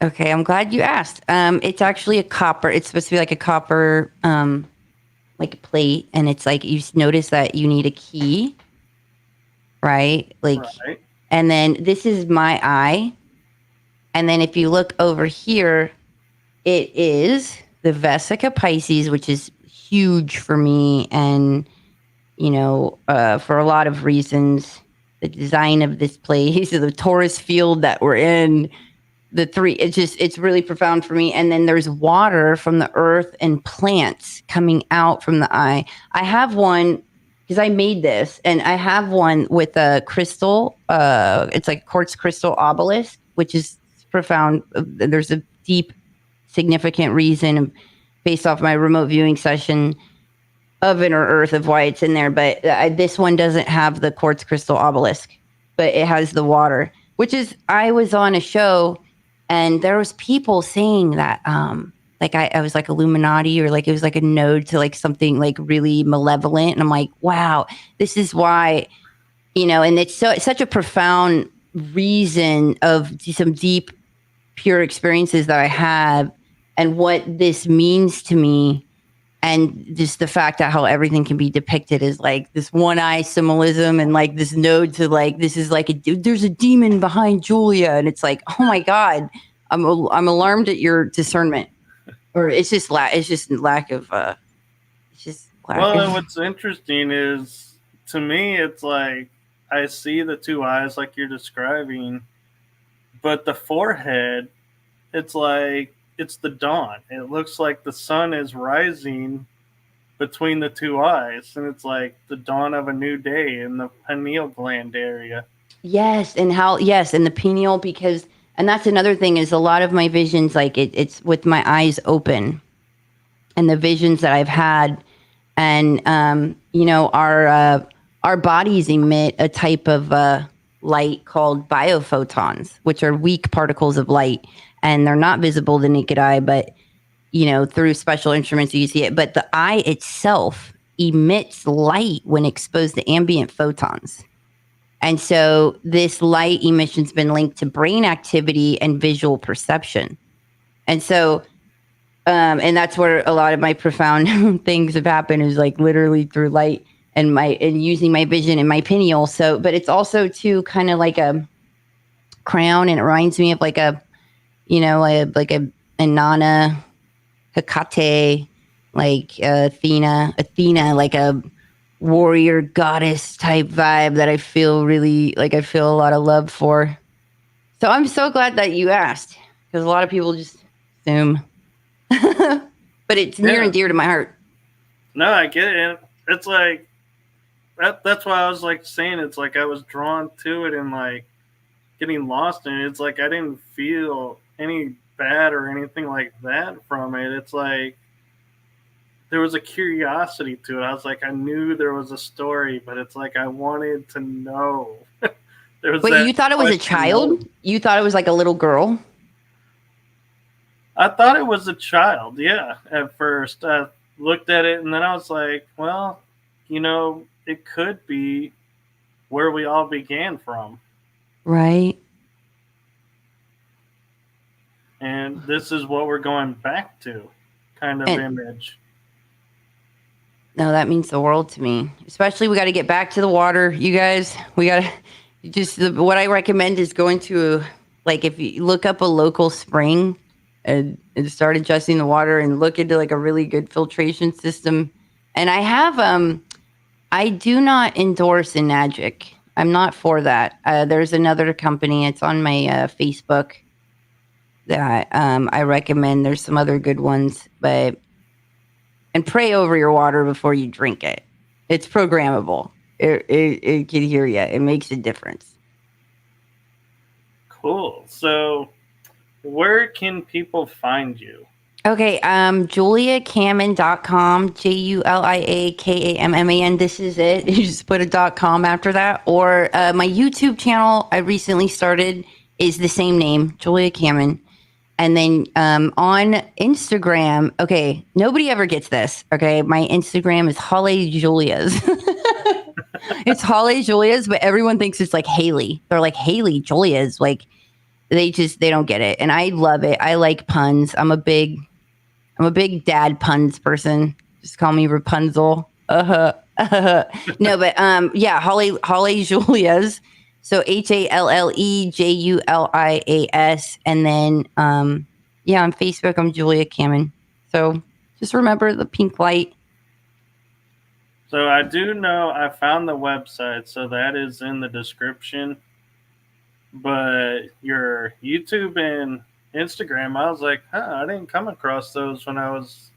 Okay, I'm glad you asked. It's actually a copper. It's supposed to be like a copper, like a plate, and it's like you notice that you need a key, right? Like, Right. and then this is my eye, and then if you look over here, it is the Vesica Pisces, which is huge for me, and for a lot of reasons. The design of this place, the Taurus field that we're in, the three, it's really profound for me. And then there's water from the earth and plants coming out from the eye. I have one because I made this, and I have one with a crystal. It's like quartz crystal obelisk, which is profound. There's a deep, significant reason based off my remote viewing session of Inner Earth of why it's in there. But this one doesn't have the quartz crystal obelisk, but it has the water, which is, I was on a show and there was people saying that, like I was like Illuminati, or like it was like a node to like something like really malevolent. And I'm like, wow, this is why, and it's such a profound reason of some deep, pure experiences that I have and what this means to me. And just the fact that how everything can be depicted as like this one eye symbolism, and like this node to like, this is like there's a demon behind Julia. And it's like, oh my God, I'm alarmed at your discernment. Or it's just lack of, it's just lack Well, and of. what's interesting is, to me, it's like I see the two eyes like you're describing, but the forehead, it's like it's the dawn. It looks like the sun is rising between the two eyes, and it's like the dawn of a new day in the pineal gland area. Yes. And and the pineal, and that's another thing is a lot of my visions, like it's with my eyes open, and the visions that I've had. And, our bodies emit a type of light called biophotons, which are weak particles of light. And they're not visible to the naked eye, but, through special instruments you see it. But the eye itself emits light when exposed to ambient photons. And so this light emission's been linked to brain activity and visual perception. And so, and that's where a lot of my profound things have happened, is like literally through light and using my vision and my pineal. So, but it's also too kind of like a crown, and it reminds me of like a Inanna Hecate, like Athena, like a warrior goddess type vibe that I feel a lot of love for. So I'm so glad that you asked, because a lot of people just assume. But it's near and dear to my heart. No, I get it. And it's like that's why I was like saying, it's like I was drawn to it and like getting lost in it. It's like I didn't feel any bad or anything like that from it. It's like there was a curiosity to it. I was like, I knew there was a story, but it's like I wanted to know. Wait, you thought it was a child? You thought it was like a little girl? I thought it was a child, yeah, at first. I looked at it and then I was like, well, it could be where we all began from. Right. And this is what we're going back to, kind of image. No, that means the world to me. Especially, we got to get back to the water, you guys. We got to what I recommend is going to, like, if you look up a local spring and start adjusting the water, and look into like a really good filtration system. And I do not endorse Enagic. I'm not for that. There's another company. It's on my Facebook that I recommend. There's some other good ones, and pray over your water before you drink it. It's programmable. It can hear you. It makes a difference. Cool. So, where can people find you? Okay, juliakamman.com, JuliaKamman. This is it. You just put a .com after that. Or my YouTube channel I recently started is the same name, Julia Kamman. And then on Instagram, okay, nobody ever gets this. Okay, my Instagram is Holly Julia's. It's Holly Julia's, but everyone thinks it's like Haley. They're like Haley Julia's. Like they don't get it, and I love it. I like puns. I'm a big dad puns person. Just call me Rapunzel. No, but yeah, Holly Julia's. So HALLEJULIAS, and then yeah, on Facebook I'm Julia Kamman. So just remember the pink light. So I do know I found the website, so that is in the description. But your YouTube and Instagram, I was like, I didn't come across those when I was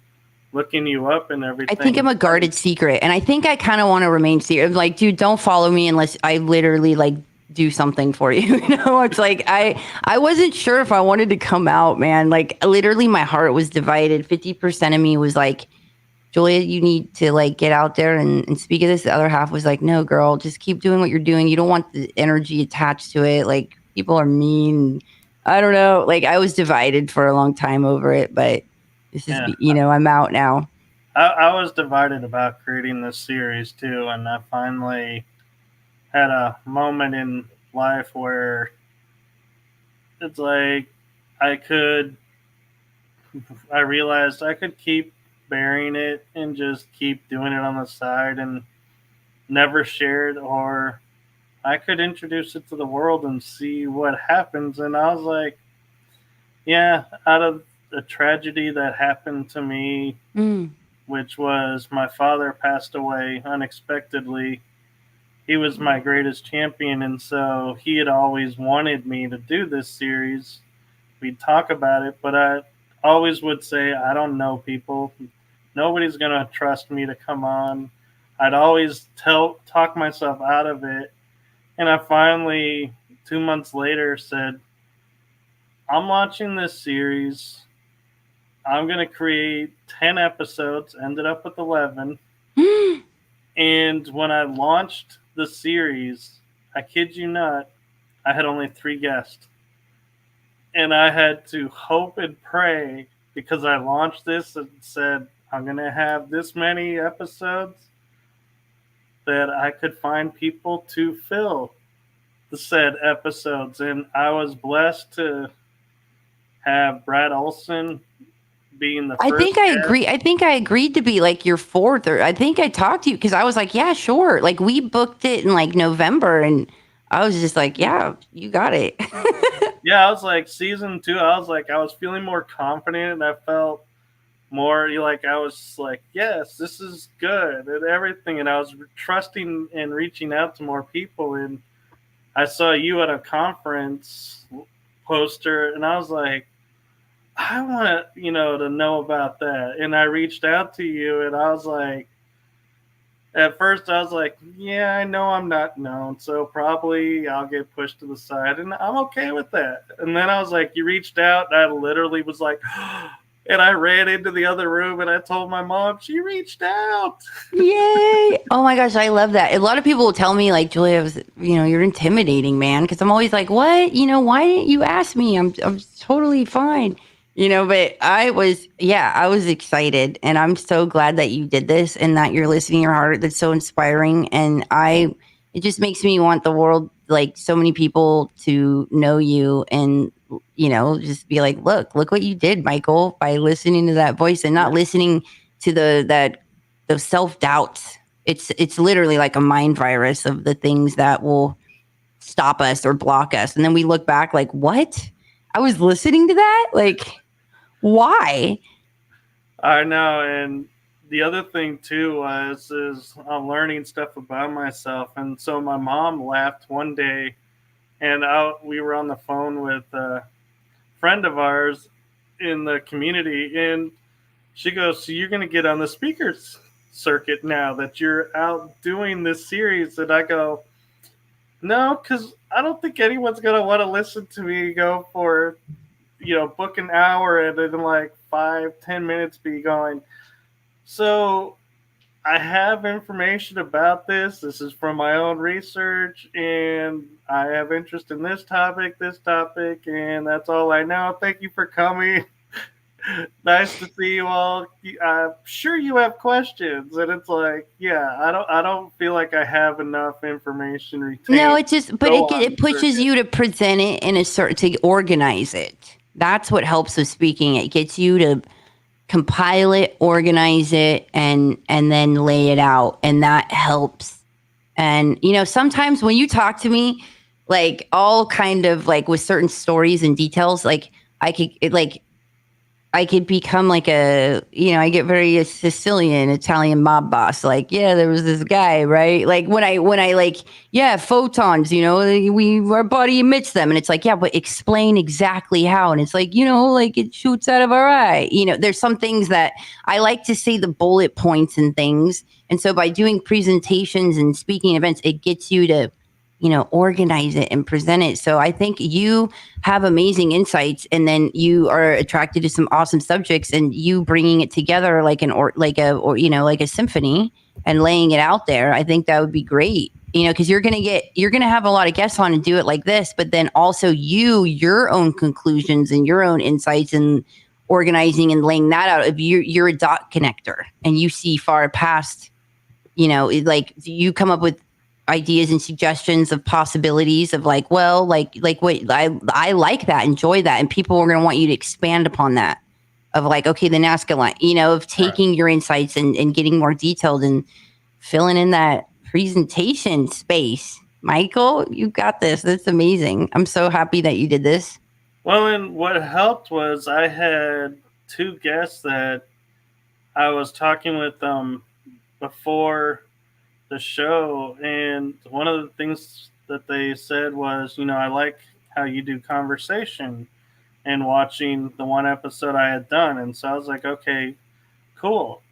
looking you up and everything. I think I'm a guarded secret, and I think I kind of want to remain secret. Like, dude, don't follow me unless I literally like do something for you. You know, it's like I wasn't sure if I wanted to come out, man. Like, literally, my heart was divided. 50% of me was like, Julia, you need to like get out there and speak of this. The other half was like, no, girl, just keep doing what you're doing. You don't want the energy attached to it. Like, people are mean. I don't know. Like, I was divided for a long time over it, but this is, I'm out now. I was divided about creating this series too, and I finally had a moment in life where it's like I realized I could keep burying it and just keep doing it on the side and never share it, or I could introduce it to the world and see what happens. And I was like, yeah, out of a tragedy that happened to me, which was my father passed away unexpectedly. He was my greatest champion, and so he had always wanted me to do this series. We'd talk about it, but I always would say, I don't know people. Nobody's going to trust me to come on. I'd always talk myself out of it. And I finally, 2 months later, said, I'm launching this series. I'm going to create 10 episodes, ended up with 11. And when I launched the series, I kid you not, I had only 3 guests. And I had to hope and pray, because I launched this and said, I'm going to have this many episodes, that I could find people to fill the said episodes. And I was blessed to have Brad Olson being the first. I think I agree. I think I agreed to be like your fourth, or I think I talked to you because I was like, yeah, sure. Like, we booked it in like November, and I was just like, yeah, you got it. Yeah, I was like, season 2, I was feeling more confident, and I felt more like I was like, yes, this is good and everything. And I was trusting and reaching out to more people. And I saw you at a conference poster, and I was like, I want to know about that. And I reached out to you, and I was like, at first I was like, yeah, I know I'm not known, so probably I'll get pushed to the side, and I'm okay with that. And then I was like, you reached out, and I literally was like, and I ran into the other room, and I told my mom, she reached out. Yay. Oh my gosh, I love that. A lot of people will tell me like, Julia, you're intimidating, man. Because I'm always like, what? Why didn't you ask me? I'm totally fine. But I was excited, and I'm so glad that you did this and that you're listening to your heart. That's so inspiring. And it just makes me want the world, like so many people, to know you and, just be like, look what you did, Michael, by listening to that voice and not listening to the self-doubts. It's literally like a mind virus of the things that will stop us or block us. And then we look back like, what? I was listening to that? Like, why? I know. And the other thing too is I'm learning stuff about myself. And so my mom laughed one day, and we were on the phone with a friend of ours in the community, and she goes, so you're going to get on the speakers circuit now that you're out doing this series? And I go, no, because I don't think anyone's going to want to listen to me go for book an hour and then like 5-10 minutes be going. So I have information about this. This is from my own research, and I have interest in this topic, and that's all I know. Thank you for coming. Nice to see you all. I'm sure you have questions, and it's like, yeah, I don't feel like I have enough information No, retained. it just, but Go on it pushes through it. you to present it in a certain, to organize it. That's what helps with speaking. It gets you to compile it, organize it, and then lay it out, and that helps. And sometimes when you talk to me, like all kind of like with certain stories and details, like I could become like I get very Sicilian Italian mob boss. Like, yeah, there was this guy, right? Like when I like, yeah, photons, our body emits them. And it's like, yeah, but explain exactly how. And it's like, like it shoots out of our eye. There's some things that I like to say the bullet points and things. And so by doing presentations and speaking events, it gets you to, organize it and present it. So I think you have amazing insights, and then you are attracted to some awesome subjects, and you bringing it together like like a symphony and laying it out there. I think that would be great. Because you're gonna have a lot of guests on and do it like this, but then also your own conclusions and your own insights and organizing and laying that out. If you're a dot connector and you see far past, like you come up with ideas and suggestions of possibilities of like, well, like what I like that, enjoy that, and people are going to want you to expand upon that. Of like, okay, the Nazca line, of taking your insights and getting more detailed and filling in that presentation space. Michael, you got this. That's amazing. I'm so happy that you did this. Well, and what helped was I had two guests that I was talking with them before the show, and one of the things that they said was, I like how you do conversation, and watching the one episode I had done. And so I was like, okay, cool.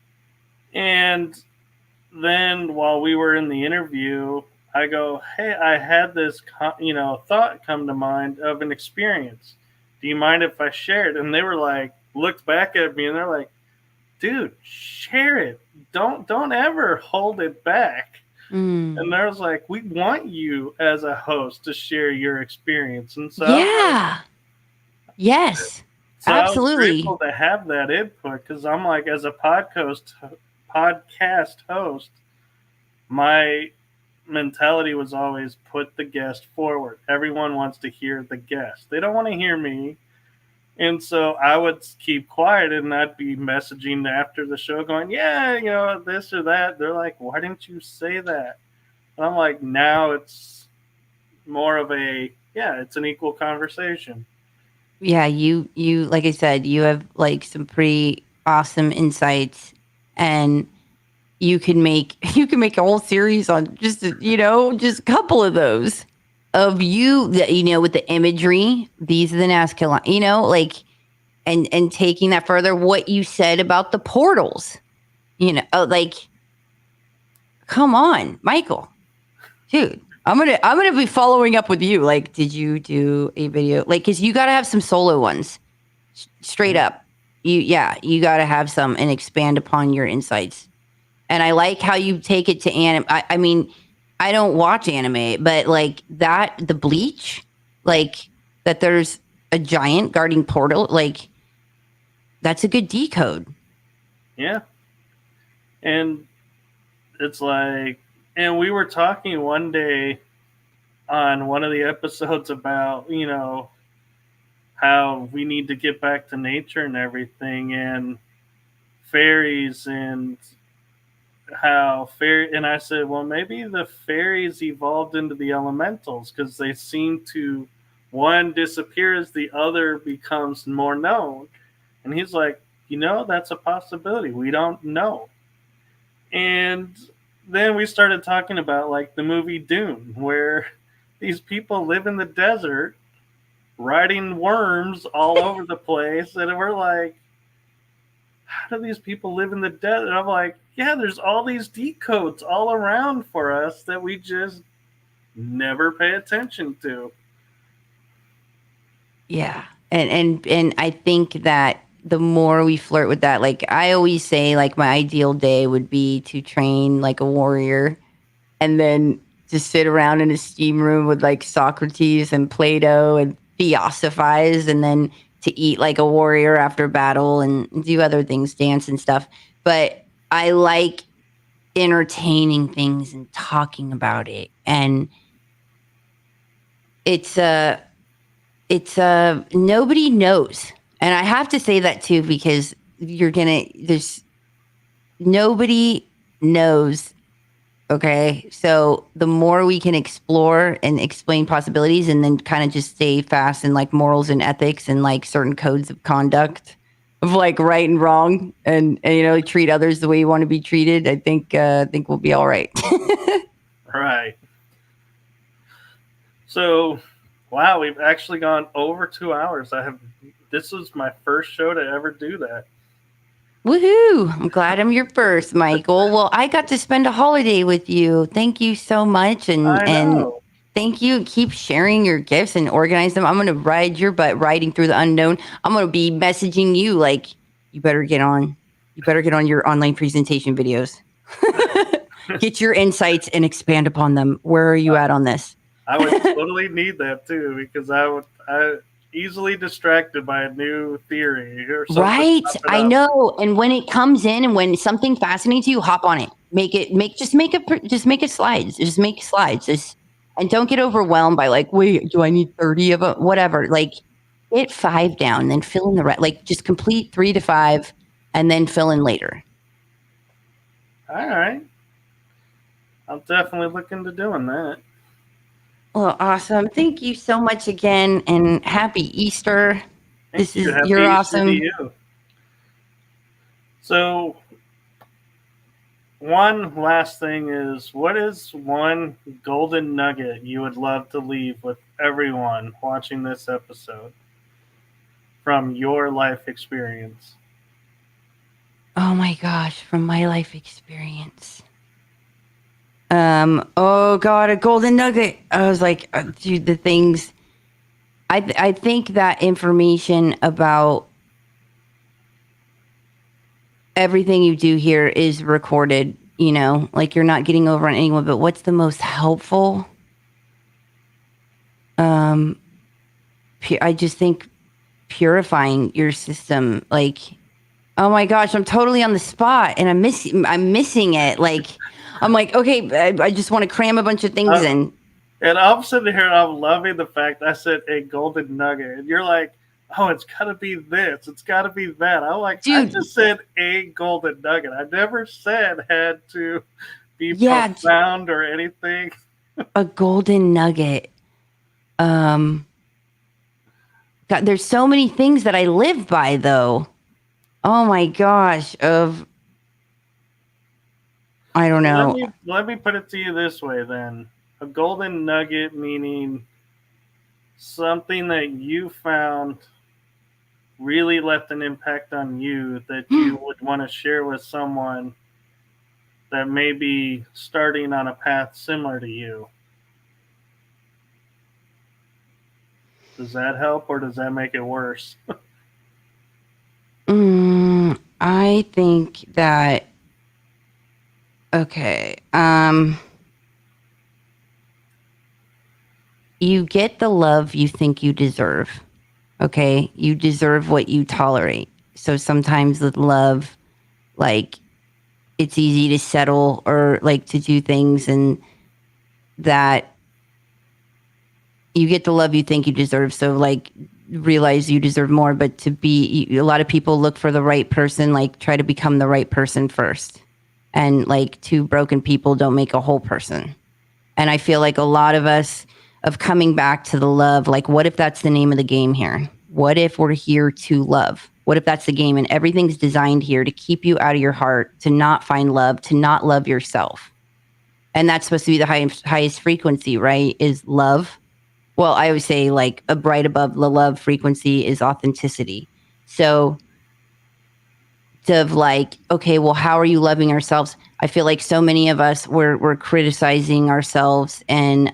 And then while we were in the interview, I go, hey, I had this, thought come to mind of an experience. Do you mind if I share it? And they were like, looked back at me and they're like, dude, share it. Don't ever hold it back. And I was like, we want you as a host to share your experience. And so yeah. Yes. So absolutely. I was grateful to have that input, because I'm like, as a podcast host, my mentality was always put the guest forward. Everyone wants to hear the guest. They don't want to hear me. And so I would keep quiet, and I'd be messaging after the show going, yeah, this or that. They're like, why didn't you say that? And I'm like, now it's more of it's an equal conversation. Yeah, you like I said, you have like some pretty awesome insights, and you can make a whole series on just just a couple of those of you that with the imagery. These are the Nazca line, like and taking that further. What you said about the portals, like, come on, Michael, dude. I'm gonna be following up with you. Like, did you do a video? Like, because you got to have some solo ones, straight up. You got to have some and expand upon your insights. And I like how you take it to anime. I mean, I don't watch anime, but like that, the Bleach, like that. There's a giant guarding portal. Like, that's a good decode. Yeah, and it's like, and we were talking one day on one of the episodes about, how we need to get back to nature and everything, and fairies, and and I said, well, maybe the fairies evolved into the elementals, because they seem to, one disappear as the other becomes more known. And he's like, that's a possibility. We don't know. And then we started talking about like the movie Dune, where these people live in the desert riding worms all over the place, and we're like, how do these people live in the desert? And I'm like, yeah, there's all these decodes all around for us that we just never pay attention to. Yeah, and I think that the more we flirt with that, like I always say, like my ideal day would be to train like a warrior and then just sit around in a steam room with like Socrates and Plato and theosophize, and then to eat like a warrior after battle and do other things, dance and stuff. But I like entertaining things and talking about it. And it's nobody knows. And I have to say that too, because there's nobody knows. Okay. So the more we can explore and explain possibilities and then kind of just stay fast in like morals and ethics and like certain codes of conduct of like right and wrong and treat others the way you want to be treated, I think we'll be all right. Right. So, wow, we've actually gone over 2 hours. This was my first show to ever do that. Woohoo! I'm glad I'm your first, Michael. Well, I got to spend a holiday with you. Thank you so much. And thank you. Keep sharing your gifts and organize them. I'm going to ride your butt riding through the unknown. I'm going to be messaging you like, you better get on your online presentation videos. Get your insights and expand upon them. Where are you at on this? I would totally need that too, because I easily distracted by a new theory or something. Right. I know. And when it comes in and when something fascinates you, hop on it. Just make slides. Just make slides. And don't get overwhelmed by like, wait, do I need 30 of them? Whatever. Like get 5 down, then fill in the rest. Like just complete 3 to 5 and then fill in later. All right. I'll definitely look into doing that. Well, awesome. Thank you so much again, and happy Easter. You're awesome. To you. So, one last thing is, what is one golden nugget you would love to leave with everyone watching this episode from your life experience? Oh my gosh, from my life experience. Oh God, a golden nugget. I was like, dude, the things. I think that information about everything you do here is recorded. Like you're not getting over on anyone. But what's the most helpful? I just think purifying your system. Like, oh my gosh, I'm totally on the spot, and I'm missing it. Like. I'm like, okay, I just want to cram a bunch of things in. And I'm sitting here and I'm loving the fact I said a golden nugget. And you're like, oh, it's got to be this. It's got to be that. I'm like, dude, I just said a golden nugget. I never said had to be profound or anything. A golden nugget. God, there's so many things that I live by, though. Oh my gosh. I don't know. Let me put it to you this way then. A golden nugget meaning something that you found really left an impact on you that you would want to share with someone that may be starting on a path similar to you. Does that help or does that make it worse? I think that okay. You get the love you think you deserve. Okay? You deserve what you tolerate. So sometimes with love, like, it's easy to settle or, like, to do things and that you get the love you think you deserve. So, like, realize you deserve more. But a lot of people look for the right person, like, try to become the right person first. And like 2 broken people don't make a whole person. And I feel like a lot of us of coming back to the love, like what if that's the name of the game here? What if we're here to love? What if that's the game and everything's designed here to keep you out of your heart, to not find love, to not love yourself? And that's supposed to be the highest frequency, right? Is love. Well, I always say like right above the love frequency is authenticity. So of like, okay, well, how are you loving ourselves? I feel like so many of us we're criticizing ourselves and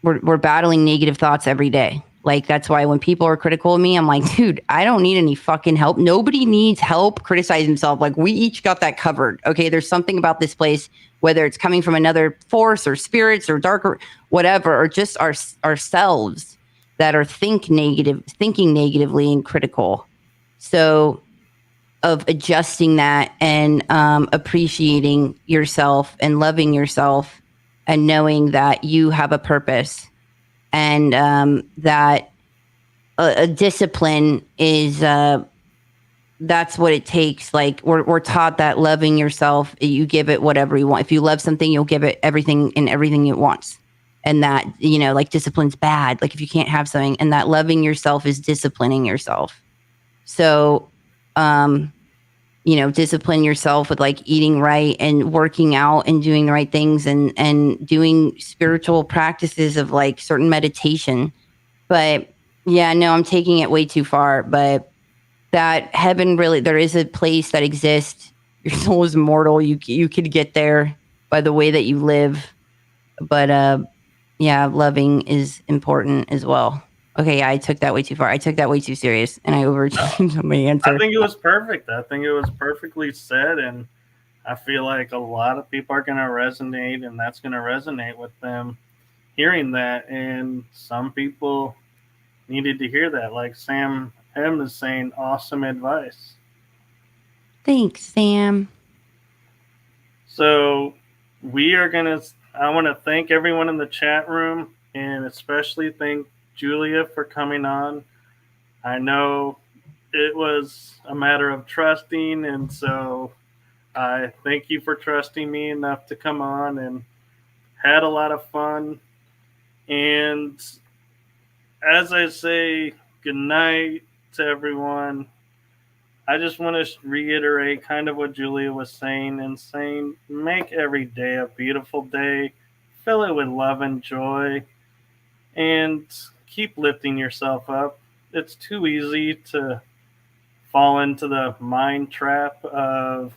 we're battling negative thoughts every day. Like, that's why when people are critical of me, I'm like, dude, I don't need any fucking help. Nobody needs help criticizing themselves. Like, we each got that covered. Okay, there's something about this place, whether it's coming from another force or spirits or darker, whatever, or just ourselves that are thinking negatively and critical. So, of adjusting that and appreciating yourself and loving yourself and knowing that you have a purpose and that a discipline is that's what it takes. Like, we're taught that loving yourself, you give it whatever you want. If you love something, you'll give it everything and everything it wants. And that, like, discipline's bad. Like, if you can't have something, and that loving yourself is disciplining yourself. So, discipline yourself with like eating right and working out and doing the right things and doing spiritual practices of like certain meditation. But yeah, no, I'm taking it way too far. But that heaven, really, there is a place that exists. Your soul is immortal. You could get there by the way that you live. But yeah, loving is important as well. Okay, yeah, I took that way too far. I took that way too serious, and I overchanged my answer. I think it was perfect. I think it was perfectly said, and I feel like a lot of people are going to resonate, and that's going to resonate with them hearing that. And some people needed to hear that. Like Sam M is saying, awesome advice. Thanks, Sam. So I want to thank everyone in the chat room, and especially thank Julia for coming on. I know it was a matter of trusting, and so I thank you for trusting me enough to come on, and had a lot of fun. And as I say goodnight to everyone, I just want to reiterate kind of what Julia was saying, and saying, make every day a beautiful day, fill it with love and joy, and keep lifting yourself up. It's too easy to fall into the mind trap of,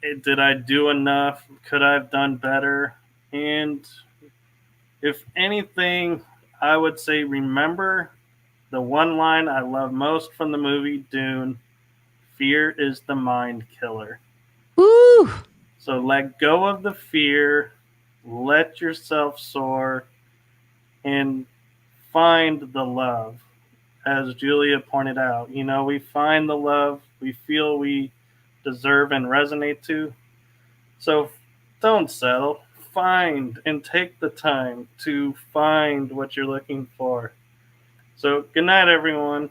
did I do enough? Could I have done better? And if anything, I would say remember the one line I love most from the movie Dune: fear is the mind killer. Woo! So let go of the fear, let yourself soar, and find the love. As Julia pointed out, we find the love we feel we deserve and resonate to. So don't settle. Find and take the time to find what you're looking for. So good night, everyone.